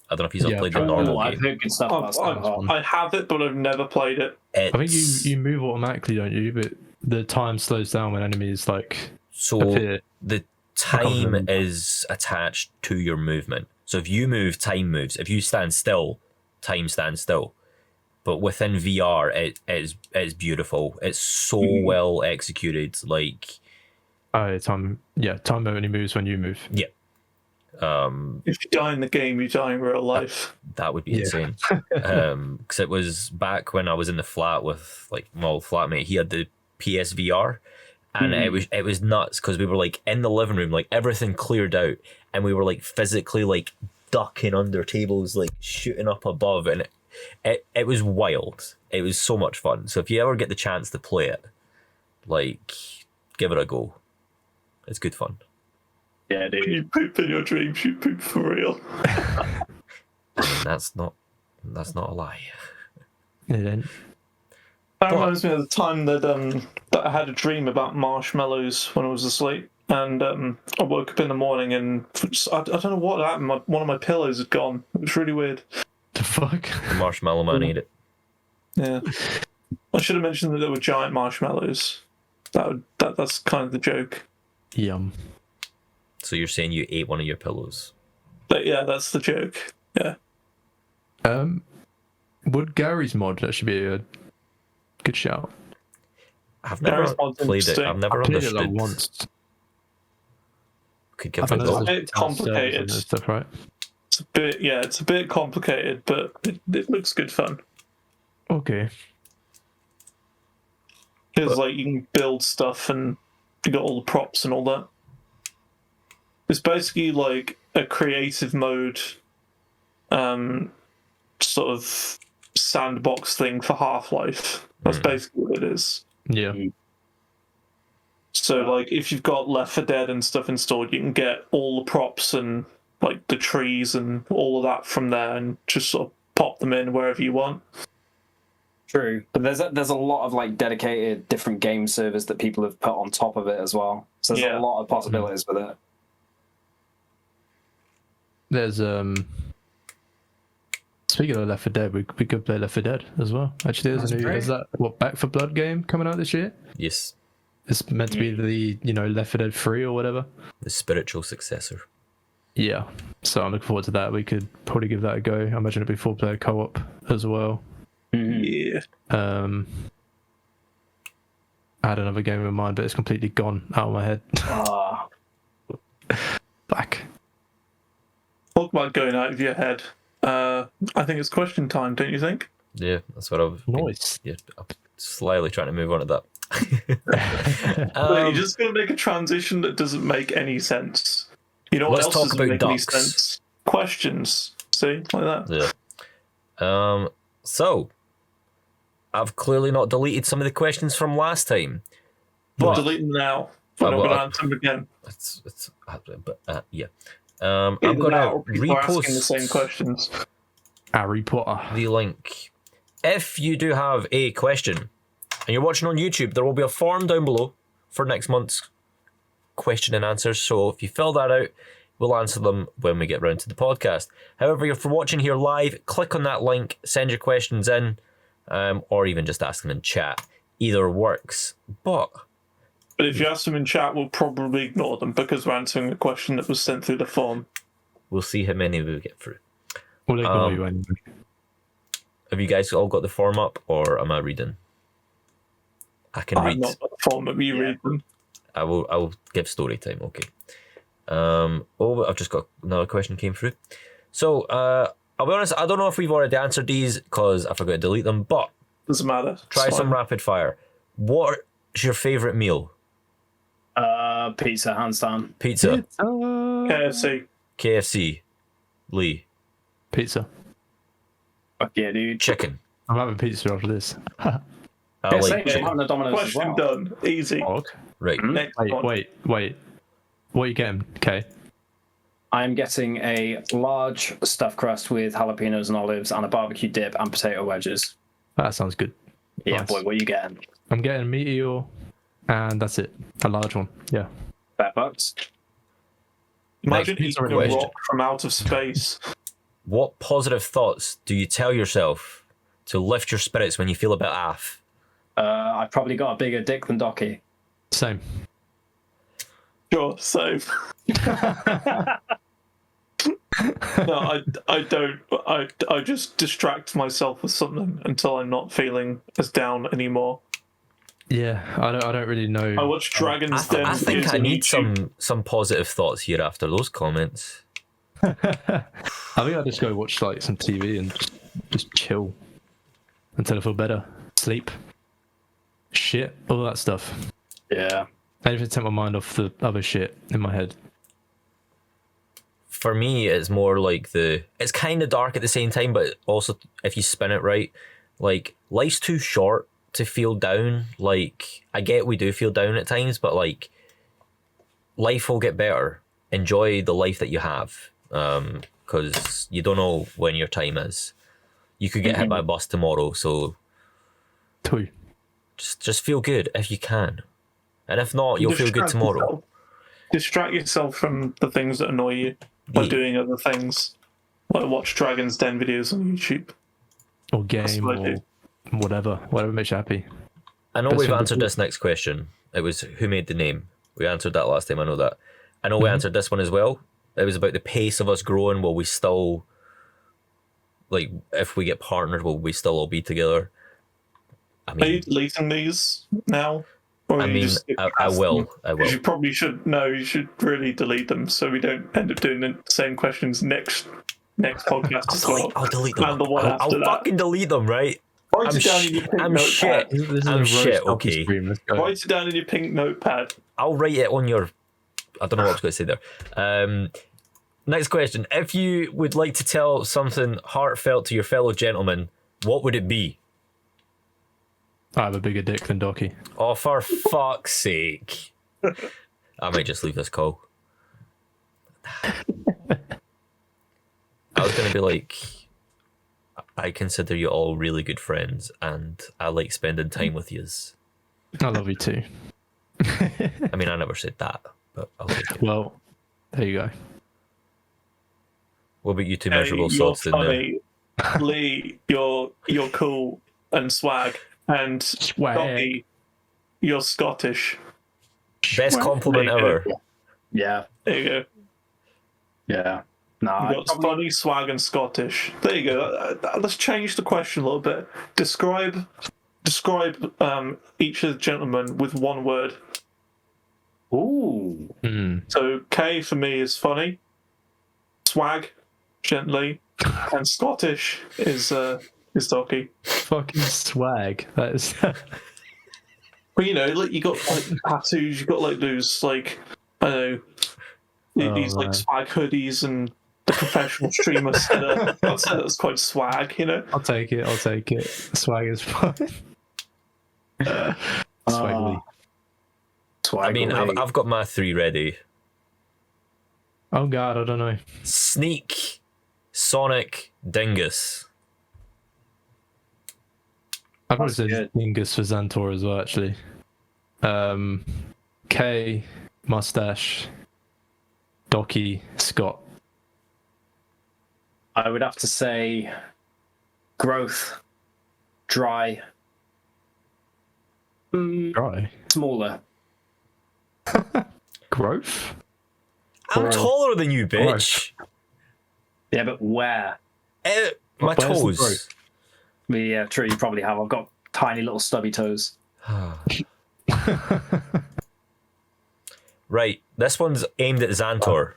I don't know if you've played the normal I've game. heard good stuff about Zantor Lee. I have it, but I've never played it. I think you move automatically, don't you? But the time slows down when enemies appear. The time is attached to your movement. So if you move, time moves. If you stand still, time stands still. but within VR, it's beautiful. It's so well executed. Like, time only moves when you move. yeah. If you die in the game, you die in real life. That would be insane. Because it was back when I was in the flat with like my old flatmate. He had the PSVR, and it was nuts because we were like in the living room, like everything cleared out, and we were like physically like ducking under tables, like shooting up above, and it was wild. It was so much fun. So if you ever get the chance to play it, like, give it a go. It's good fun. Yeah, dude. You poop in your dreams, you poop for real. I mean, that's not a lie. It ain't. That reminds me of the time that that I had a dream about marshmallows when I was asleep, and I woke up in the morning and I don't know what happened. One of my pillows had gone. It was really weird. The fuck? The marshmallow man ate it. Yeah, I should have mentioned that there were giant marshmallows. That's kind of the joke. Yum. So you're saying you ate one of your pillows? But yeah, that's the joke. Yeah. Would Gary's mod that should be a good shout? I've never Gary's mod's played it. interesting. I've never I played it understood. like once. Could give I it a know go. It's a there's bit complicated. and stuff, right? It's a bit complicated, but it looks good fun. Okay. Because like you can build stuff and you got all the props and all that. It's basically like a creative mode, sort of sandbox thing for Half-Life. That's basically what it is. Yeah. So like if you've got Left 4 Dead and stuff installed, you can get all the props and like the trees and all of that from there and just sort of pop them in wherever you want. True, but there's a lot of like dedicated different game servers that people have put on top of it as well. So there's a lot of possibilities with it. There's speaking of Left 4 Dead, we could play Left 4 Dead as well. Actually, is that Back 4 Blood game coming out this year? Yes. It's meant to be the Left 4 Dead 3 or whatever. The spiritual successor. Yeah, so I'm looking forward to that. We could probably give that a go. I imagine it'd be 4-player co-op as well. Yeah. I had another game in mind, but it's completely gone out of my head. Back. Talk about going out of your head. I think it's question time, don't you think? Yeah, that's what I've been, Nice. yeah, I'm slyly trying to move on to that. You're just going to make a transition that doesn't make any sense. You know what Let's else talk doesn't about make any ducks. sense? Questions. See? Like that. Yeah. So, I've clearly not deleted some of the questions from last time. But delete them now. We're not well, going to answer them again. Yeah. I'm going to People are asking the repost same questions. Harry Potter. the link. If you do have a question and you're watching on YouTube, there will be a form down below for next month's question and answers. So if you fill that out, we'll answer them when we get round to the podcast. However, if you're watching here live, click on that link, send your questions in, or even just ask them in chat. Either works. But if you ask them in chat, we'll probably ignore them because we're answering a question that was sent through the form. we'll see how many we get through. We'll ignore you anyway. Have you guys all got the form up, or am I reading? I can I'm read. not got the form, but you read them. I will give story time. Okay. I've just got another question came through. So I'll be honest, I don't know if we've already answered these because I forgot to delete them, but Doesn't matter. It's try some fine. rapid fire. What's your favourite meal? Pizza, hands down. Pizza, KFC. KFC, Lee, Pizza. Fuck yeah, dude. chicken. I'm having pizza after this. I Yeah, like same, I'm chicken. having a Domino's as Question well. done. Easy. Okay. Right. Next one. Wait. What are you getting? Okay. I'm getting a large stuffed crust with jalapenos and olives and a barbecue dip and potato wedges. That sounds good. Yeah, Nice. boy, what are you getting? I'm getting a meteor, and that's it. A large one. Yeah. Fair bucks. Imagine Next eating a question. rock from out of space. What positive thoughts do you tell yourself to lift your spirits when you feel a bit off? I've probably got a bigger dick than Docky. Same. Sure, so No, I don't. I just distract myself with something until I'm not feeling as down anymore. Yeah, I don't really know. I watch Dragon's Den. I think videos I on need YouTube. some positive thoughts here after those comments. I think I'll just go watch like some TV and just chill until I feel better. Sleep. Shit, all that stuff. Yeah. Anything to take my mind off the other shit in my head. For me, it's more like it's kind of dark at the same time, but also if you spin it right, like life's too short to feel down. Like I get we do feel down at times, but like life will get better. Enjoy the life that you have, because you don't know when your time is. You could get hit by a bus tomorrow, so Two. just feel good if you can, and if not, you'll feel good tomorrow. Distract yourself from the things that annoy you by doing other things, like watch Dragon's Den videos on YouTube. Or game what I or do. whatever makes you happy. I know Best we've thing to answered do. this next question. It was who made the name. We answered that last time. I know that. I know we answered this one as well. It was about the pace of us growing. Will we still, like, if we get partnered, will we still all be together? I Are you mean, deleting these now? Or I are you mean, just I will. I will. You probably should. No, you should really delete them so we don't end up doing the same questions next podcast as well. I'll delete them. And the one I'll after that. fucking delete them, right? Write it down in your pink I'm notepad. shit. This is I'm a roast shit, coffee okay. stream. Let's go. Write it down in your pink notepad. I'll write it on your. I don't know what I was going to say there. Next question. If you would like to tell something heartfelt to your fellow gentlemen, what would it be? I have a bigger dick than Docky. Oh, for fuck's sake. I might just leave this call. I was going to be like, I consider you all really good friends and I like spending time with yous. I love you too. I mean, I never said that, but I'll take it. Well, there you go. What about you two Hey, miserable you're sots in there? funny. Lee, you're cool and swag. And Swag. Doggy, you're Scottish. Best compliment There you ever. Yeah. There you go. Yeah. No, You got funny, swag, and Scottish. There you go. Let's change the question a little bit. Describe each of the gentlemen with one word. Ooh. So K for me is funny, swag, gently, and Scottish is Docky. Fucking swag. That is. But you know, like you got like tattoos, you got like those like I don't know these man. like swag hoodies and the professional streamer setup. I'd say that's quite swag, you know. I'll take it. Swag is fine. Swag Lee. I mean, I've got my three ready. Oh god, I don't know. Sneak, Sonic, Dingus. I've probably That's said good. Dingus for Zantor as well, actually. K, Mustache, Docky, Scott. I would have to say growth, dry, Dry. smaller. Growth? I'm Or- taller than you, bitch. Yeah, but where? My Where's the toes. growth? Yeah, true. You probably have. I've got tiny little stubby toes. Right, this one's aimed at Zantor.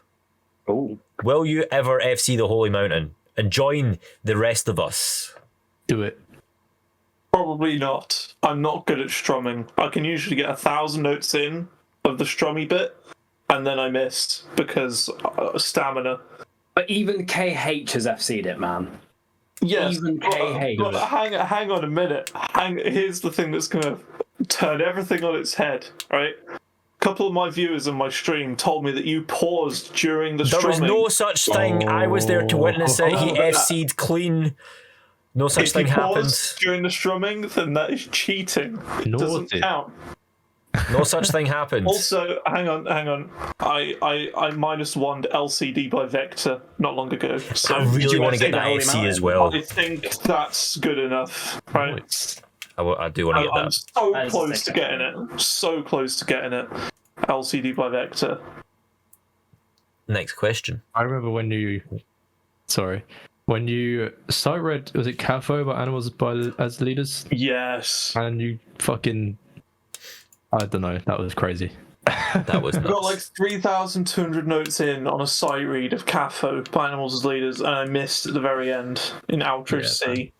Oh, Will you ever FC the Holy Mountain and join the rest of us? Do it. Probably not. I'm not good at strumming. I can usually get 1,000 notes in of the strummy bit, and then I missed because stamina. but even KayHaitch has FC'd it, man. Yes. Even KayHaitch. But hang on a minute. Here's the thing that's going to turn everything on its head, right? A couple of my viewers on my stream told me that you paused during the There was strumming. no such thing. I was there to witness it. He FC'd clean. No such If thing you happened. paused during the strumming, then that is cheating. It doesn't Naughty. count. No such thing happened. Also, hang on. I -1'd LCD by Vector not long ago. So I really you want wanna to get say the that Holy FC Mountain? as well. I think that's good enough, right? I do want to get I'm that. so That is close sick, to getting it. So close to getting it. LCD by Vector. Next question. I remember when you Sorry. When you sight read, was it CAFO by Animals as Leaders? Yes. And you fucking, I don't know, that was crazy. That was I got like nuts. 3,200 notes in on a sight read of CAFO by Animals as Leaders, and I missed at the very end in Outro Yeah, C.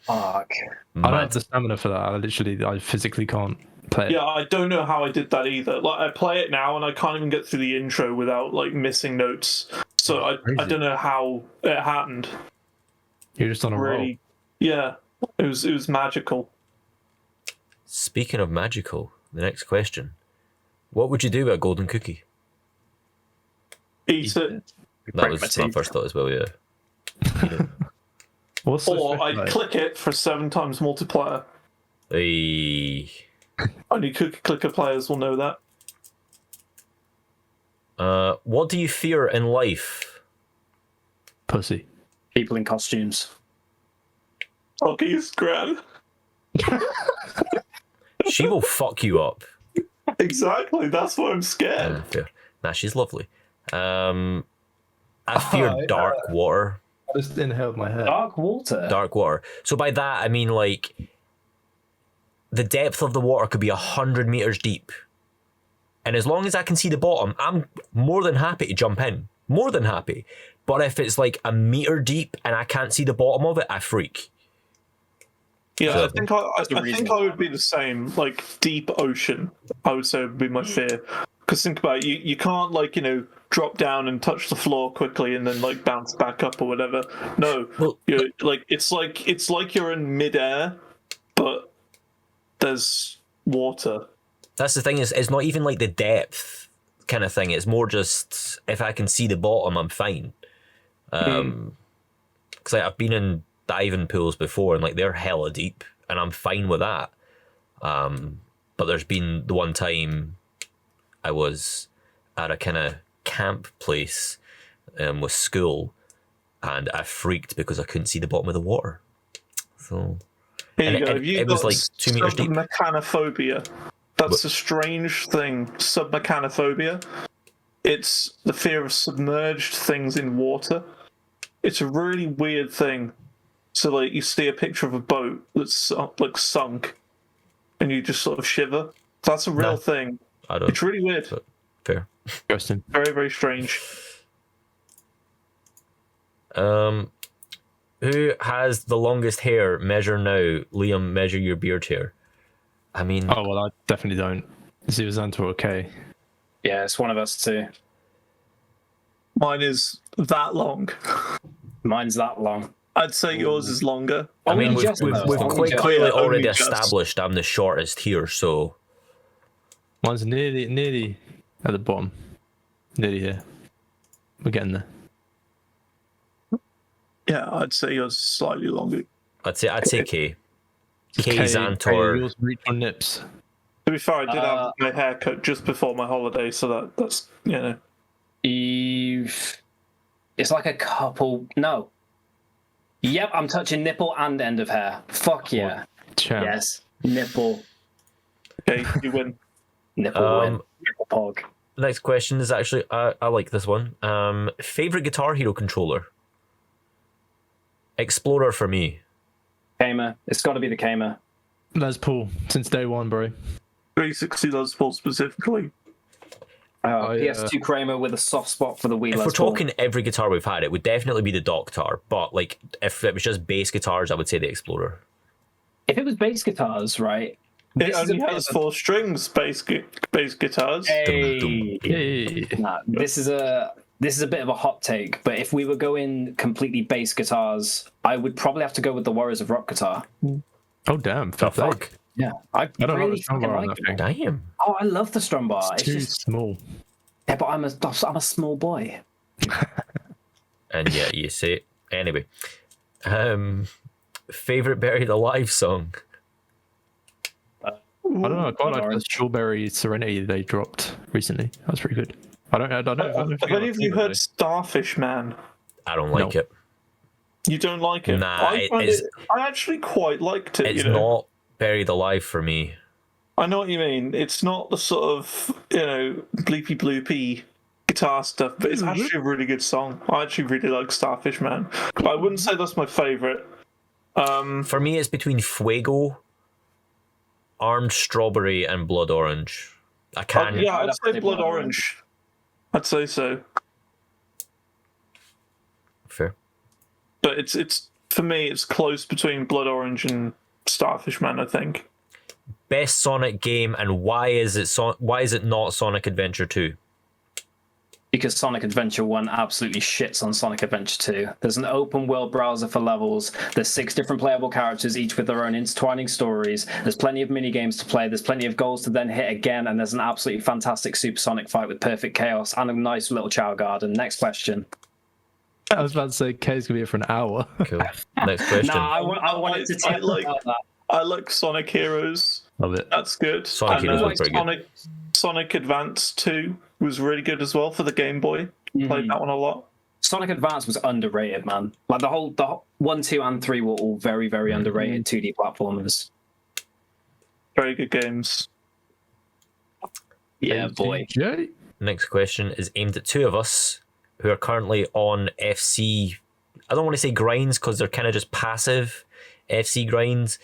Fuck. I don't Mad. have the stamina for that. I physically can't play it. Yeah, I don't know how I did that either. Like, I play it now, and I can't even get through the intro without like missing notes. So I Crazy. don't know how it happened. You're just on a Really, yeah, it was magical. Speaking of magical, the next question. What would you do with a golden cookie? Eat it. That was my first thought as well, yeah. roll. What's so Or special I'd about it? click it for 7 times multiplier. Hey. Only cookie clicker players will know that. What do you fear in life? Pussy. People in costumes. Hockey's grand. She will fuck you up. Exactly, that's why I'm scared. Fair. Nah, she's lovely. I fear dark water. I just inhaled my hair. Dark water. Dark water. So by that I mean like the depth of the water could be 100 meters deep, and as long as I can see the bottom, I'm more than happy to jump in. More than happy. But if it's like a meter deep and I can't see the bottom of it, I freak. Yeah, So- I think I would be the same. Like deep ocean, I would say would be my fear. Because think about it, you can't like drop down and touch the floor quickly and then like bounce back up or whatever. No, Well- you're like it's like you're in midair, but there's water. That's the thing, is it's not even like the depth kind of thing. It's more just if I can see the bottom, I'm fine. Because I've been in diving pools before and like they're hella deep and I'm fine with that. But there's been the one time I was at a kind of camp place with school and I freaked because I couldn't see the bottom of the water. So Here you And go. it- Have you it was got like 2 meters deep. Submechanophobia. That's a strange thing. Submechanophobia. It's the fear of submerged things in water. It's a really weird thing. So, like, you see a picture of a boat that's like sunk, and you just sort of shiver. That's a real No. thing. I don't. It's really weird. Fair. Interesting. Very, very strange. Who has the longest hair? Measure now. Liam, measure your beard hair. I mean, Oh, well, I definitely don't. It's either Zantor or Kay. Yeah, it's one of us too. Mine is that long. Mine's that long. I'd say yours is longer. I mean, Only we've, just we've, though. we've Only quite just. clearly Yeah, only already just. established I'm the shortest here, so Mine's nearly at the bottom. Nearly here. We're getting there. Yeah, I'd say yours is slightly longer. I'd say K. K Kay, Zantor. yours reach on nips. To be fair, I did have my haircut just before my holiday, so that's Eve. It's like a couple. No. Yep, I'm touching nipple and end of hair. Fuck yeah. Champ. Yes. Nipple. okay, you win. Nipple win. Nipple pog. Next question is actually I like this one. Favorite Guitar Hero controller? Explorer for me. Kamer. It's got to be the Kamer. Les Paul, since day one, bro. 360 Les Paul specifically. PS2 Kramer with a soft spot for the Wii. If Les we're Paul. talking every guitar we've had, it would definitely be the Doctar. But like, if it was just bass guitars, I would say the Explorer. If it was bass guitars, right? It This is only a bit has of 4 strings, bass guitars. Hey. Hey. Nah, this is a bit of a hot take, but if we were going completely bass guitars, I would probably have to go with the Warriors of Rock guitar. Oh, damn. The Fair play. fuck? Yeah, I don't know really the strum fucking bar on like that it. thing. Damn. Oh, I love the strum bar. It's Too just small. yeah, but I'm a small boy. And yeah, you say it. Anyway. Favorite Berried Alive song? I don't know. I quite like the Strawberry Serenity they dropped recently. That was pretty good. I don't know. Have any of you heard Starfish Man? I don't like No. it. You don't like it? Nah, I actually quite liked it. It's not Berried Alive for me. I know what you mean. It's not the sort of bleepy bloopy guitar stuff, but it's actually a really good song. I actually really like Starfish Man. But I wouldn't say that's my favourite. For me, it's between Fuego, Armed Strawberry, and Blood Orange. I can't. Yeah, I'd say Blood Orange. I'd say so. Fair. But it's for me, it's close between Blood Orange and Starfish Man, I think. Best Sonic game, and why is it not Sonic Adventure 2? Because Sonic Adventure 1 absolutely shits on Sonic Adventure 2. There's an open world browser for levels. There's 6 different playable characters, each with their own intertwining stories. There's plenty of mini games to play. There's plenty of goals to then hit again. And there's an absolutely fantastic supersonic fight with perfect chaos and a nice little Chow Garden. Next question. I was about to say Kay's gonna be here for an hour. Cool. Next question. Nah, I wanted to tell you about that. I like Sonic Heroes. Love it. That's good. Sonic Heroes was pretty good. Sonic Advance 2 was really good as well for the Game Boy. Played that one a lot. Sonic Advance was underrated, man. Like the whole 1, 2, and 3 were all very, very underrated 2D platformers. Very good games. Yeah, boy. Jay? Next question is aimed at two of us who are currently on FC. I don't want to say grinds because they're kind of just passive FC grinds.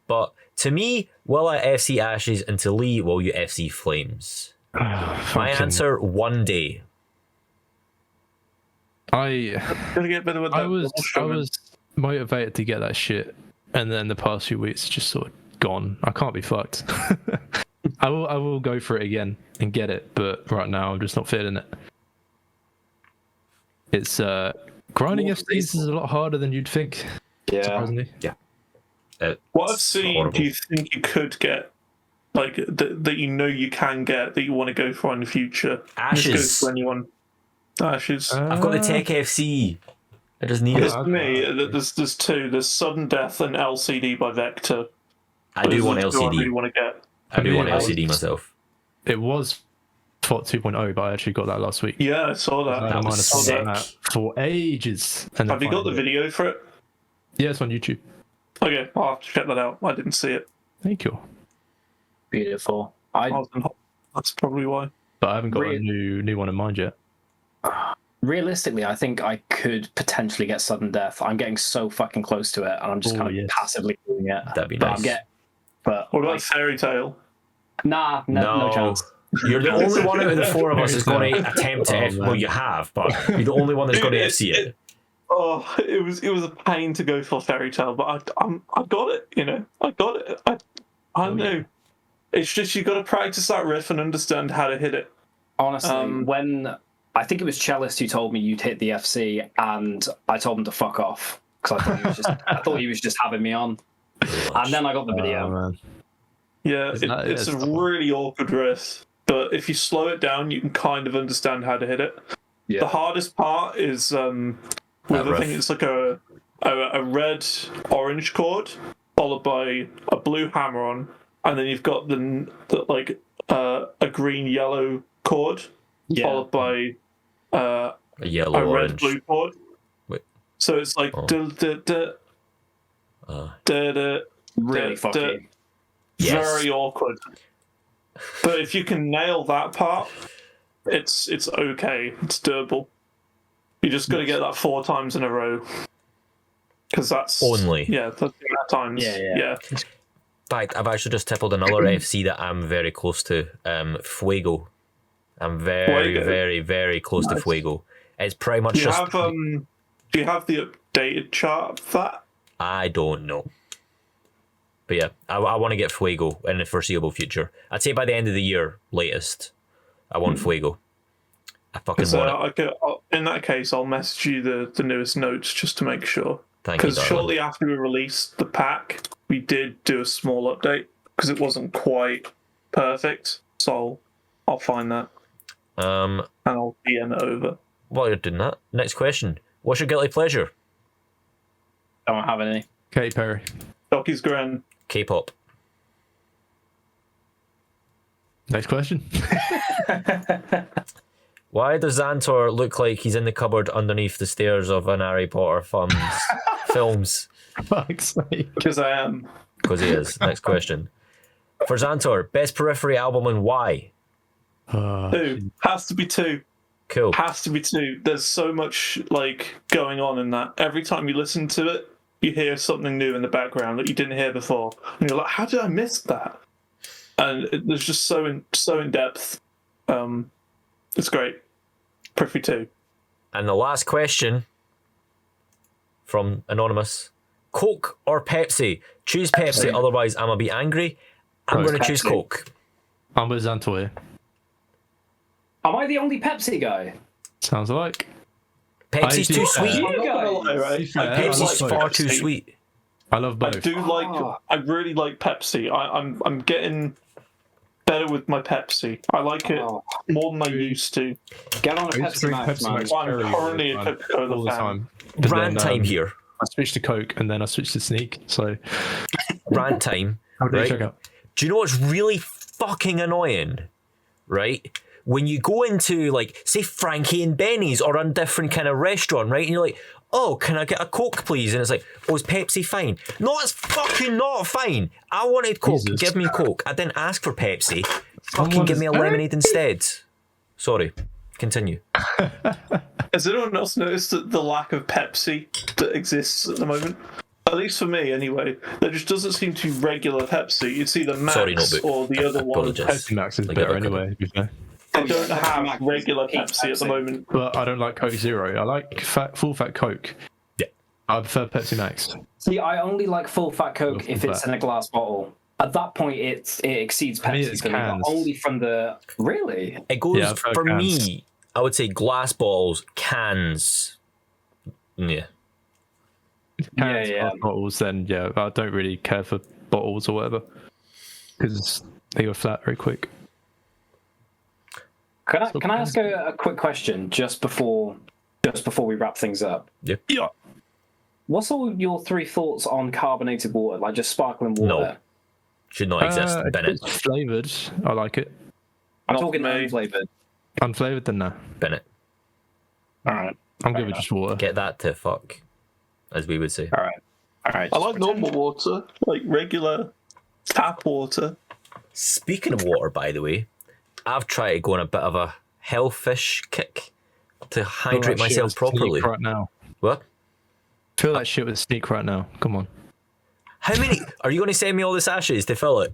But to me, will I FC Ashes, and to Lee, will you FC Flames? My answer, one day. I was motivated to get that shit, and then the past few weeks just sort of gone. I can't be fucked. I will go for it again and get it, but right now I'm just not feeling it. It's grinding FCs is a lot harder than you'd think. Yeah. Surprisingly. Yeah. What I've seen, do you think you could get, like, that you know you can get, that you want to go for in the future? Ashes. Just go for anyone. Ashes. I've got the Tech FC. I just need it. For me, there's two. There's Sudden Death and LCD by Vector. I do want Those are the two I really LCD. want to get. I do want LCD myself. It was FOT 2.0, but I actually got that last week. Yeah, I saw that. I was minus sick. that for ages. And Have you got the video for it? Yeah, it's on YouTube. Okay, I'll have to check that out. I didn't see it. Thank you. Beautiful. That's probably why. But I haven't got Really? a new one in mind yet. Realistically, I think I could potentially get Sudden Death. I'm getting so fucking close to it, and I'm just kind of passively doing it. That'd be but nice. What about Fairy Tale? No chance. You're the only one out of the four of us who's going to attempt to man. well, you have, but you're the only one that's going to FC it. Oh, it was a pain to go for Fairy Tale, but I got it. You know, I got it. I know. It's just you got to practice that riff and understand how to hit it. Honestly, when I think it was Cellist who told me you'd hit the FC, and I told him to fuck off because I thought he was just having me on, and then I got the video. Oh, man. Yeah, it's a really awkward riff, but if you slow it down, you can kind of understand how to hit it. Yeah. The hardest part is with I think it's like a red orange chord followed by a blue hammer on, and then you've got the like a green yellow chord followed by A yellow a red orange. blue chord. Wait. So it's like Really fucking. Yes. very awkward. But if you can nail that part, it's okay. It's doable. You just got to get that 4 times in a row. Because that's Only. that's the amount of times. Yeah. In fact, I've actually just tippled another FC that I'm very close to. Fuego. I'm very, Fuego. very, very close to Fuego. It's pretty much Do you just. have do you have the updated chart of that? I don't know. But yeah, I want to get Fuego in the foreseeable future. I'd say by the end of the year, latest. I want Fuego. I fucking want it. In that case, I'll message you the newest notes just to make sure. Thank you, Because darling. shortly after we released the pack, we did do a small update because it wasn't quite perfect. So I'll find that Um, and I'll DM it over. while you're doing that, next question. What's your guilty pleasure? Don't have any. Katy Perry. Docky's Gren. K-pop. Next question. Why does Zantor look like he's in the cupboard underneath the stairs of an Harry Potter films? Fuck's sake. Because I am. Because he is. Next question. For Zantor, best Periphery album and why? 2. Has to be 2. Cool. Has to be 2. There's so much like going on in that. Every time you listen to it, you hear something new in the background that you didn't hear before, and you're like, "How did I miss that?" And there's just so in depth. It's great. Prithvi 2. And the last question from Anonymous: Coke or Pepsi? Choose Pepsi, otherwise I'm gonna be angry. I'm Coke. gonna choose Pepsi. Coke. I'm with Zantor here. Am I the only Pepsi guy? Sounds like. Pepsi's too Yeah. sweet. You I'm not gonna lie, guys. right? fair, I do Pepsi's like far too Pepsi. I sweet. love I both. do like. Oh. I really like Pepsi. I'm getting better with my Pepsi. I like it Oh, more than I used to. get on a I used to Pepsi drink Max, Pepsi man. Max I'm cherry currently a all the time, Coca-Cola all the fan. time. But Rant then, time here. I switched to Coke and then I switched to Sneak. So Rant time. how do you Right? check out? Do you know what's really fucking annoying? Right? When you go into, like, say Frankie and Benny's or a different kind of restaurant, right? And you're like, oh, can I get a Coke, please? And it's like, oh, is Pepsi fine? No, it's fucking not fine. I wanted Coke. Jesus. Give me Coke. I didn't ask for Pepsi. Fucking Someone give me a is- lemonade instead. Sorry. Continue. Has anyone else noticed the lack of Pepsi that exists at the moment? At least for me, anyway. There just doesn't seem to be regular Pepsi. It's either Max Sorry, Notebook. or the other one. Apologise. Pepsi Max is Like better a- anyway, to be fair. They don't Pepsi have Max is regular peak Pepsi at the moment. But I don't like Coke Zero. I like full fat Coke. Yeah. I prefer Pepsi Max. See, I only like full fat Coke Full if it's fat. in a glass bottle. At that point, it exceeds me, Pepsi it's for me. But cans. only from the really. It goes, Yeah, I've heard for cans. me, I would say glass bottles, cans. Yeah. Cans, yeah. glass bottles, then yeah, I don't really care for bottles or whatever because they go flat very quick. Can I ask a quick question just before we wrap things up? Yeah. Yeah. What's all your 3 thoughts on carbonated water, like just sparkling water? Should not exist. Bin it. It's flavored. I like it. I'm Not talking for me. unflavored. Unflavored, then no. Bin it. All right, I'm Fair good with just water. Get that to fuck, as we would say. all right, all right. I like normal water, like regular tap water. Speaking of water, by the way, I've tried to go on a bit of a hellfish kick to hydrate Feel like shit myself with properly. Sneak right now. What? Feel like shit with Sneak right now. Come on. How many? Are you going to send me all the sachets to fill it?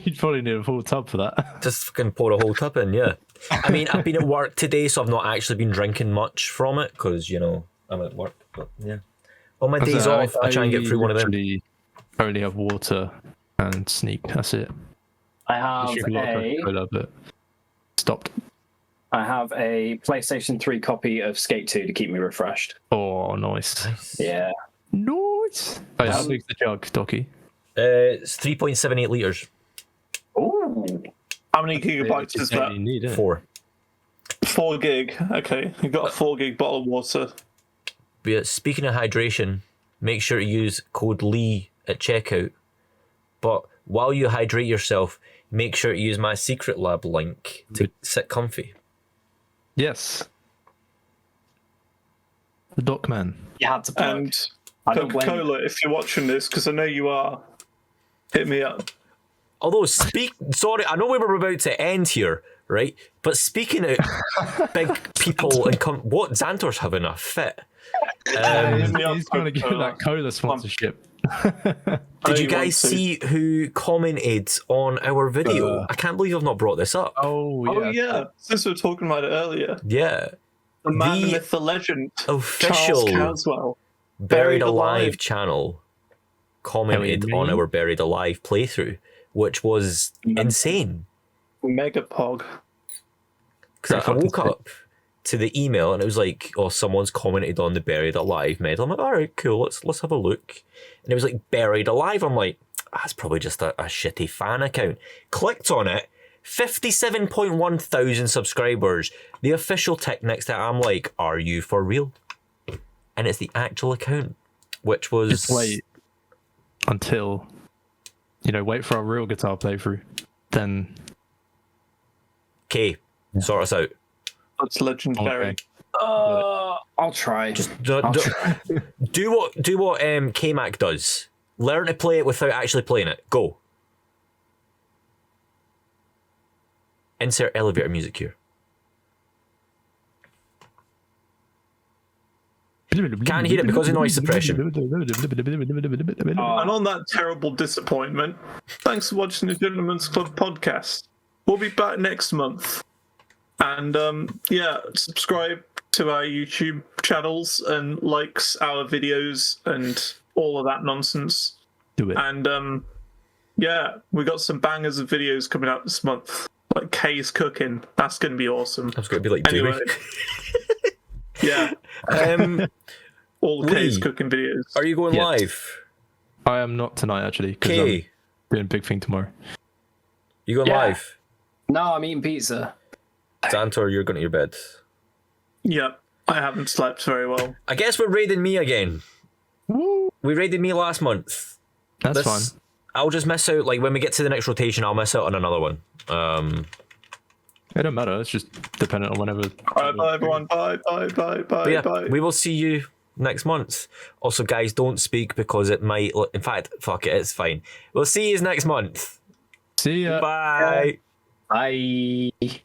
You'd probably need a full tub for that. Just fucking pour a whole tub in, yeah. I mean, I've been at work today, so I've not actually been drinking much from it because, you know, I'm at work. But yeah. On my days off, I try and get through one of them. literally only have water and Sneak. That's it. I have Drink a lot of Coca-Cola, but stopped. I have a PlayStation 3 copy of Skate 2 to keep me refreshed. Oh, nice. Yeah. Nice. Oh, yeah, how big's the jug, Docky? It's 3.78 litres. Ooh. How many gigabytes is that? You need, innit? 4. 4 gig. Okay, you got a 4 gig bottle of water. But yeah, speaking of hydration, make sure to use code Lee at checkout. But while you hydrate yourself, make sure to use my Secret Lab link to sit comfy. Yes. The Doc Man. You had to plug. And I don't blame you. Coca-Cola, if you're watching this, because I know you are, hit me up. Although, sorry, I know we were about to end here, right? But speaking of big people and what Zantor's having a fit. Hit me up, He's trying to get Coca-Cola. that cola sponsorship. Did you you guys want to. see who commented on our video? I can't believe I've not brought this up. Oh, yeah. Oh yeah, since we were talking about it earlier, Yeah. the man, the The myth, the legend, official Charles Caswell. Berried Berried Alive Alive. channel commented Hell yeah, on me. our Berried Alive playthrough, which was insane. Mega Pog. Because I Pretty woke fucking up to the email and it was like, oh, someone's commented on the Berried Alive medal. I'm like, all right, cool, let's have a look. And it was like Berried Alive. I'm like, that's probably just a shitty fan account. Clicked on it, 57.1 thousand subscribers. The official tick next to it, I'm like, are you for real? And it's the actual account, which was Just wait until, wait for our real guitar playthrough. Then, okay, sort us out. That's legendary. okay. I'll try. Do, I'll do, try. do what KMac does. Learn to play it without actually playing it. Go. Insert elevator music here. Can't hear it because of noise suppression. And on that terrible disappointment, thanks for watching the Djentlemen's Club podcast. We'll be back next month. And subscribe to our YouTube channels and likes our videos and all of that nonsense. Do it. And we got some bangers of videos coming out this month. Like Kay's cooking. That's going to be awesome. I was going to be like, anyway. Yeah. All the Kay's cooking videos. Are you going live? I am not tonight, actually, because I'm doing a big thing tomorrow. You going live? No, I'm eating pizza. Zantor, you're going to your bed. Yep. I haven't slept very well. I guess we're raiding me again. Woo. We raided me last month. That's fine. I'll just miss out, like, when we get to the next rotation, I'll miss out on another one. It don't matter. It's just dependent on whenever. Bye, everyone. Bye. Bye. We will see you next month. Also, guys, don't speak because it might. In fact, fuck it, it's fine. We'll see you next month. See ya. Bye. Bye.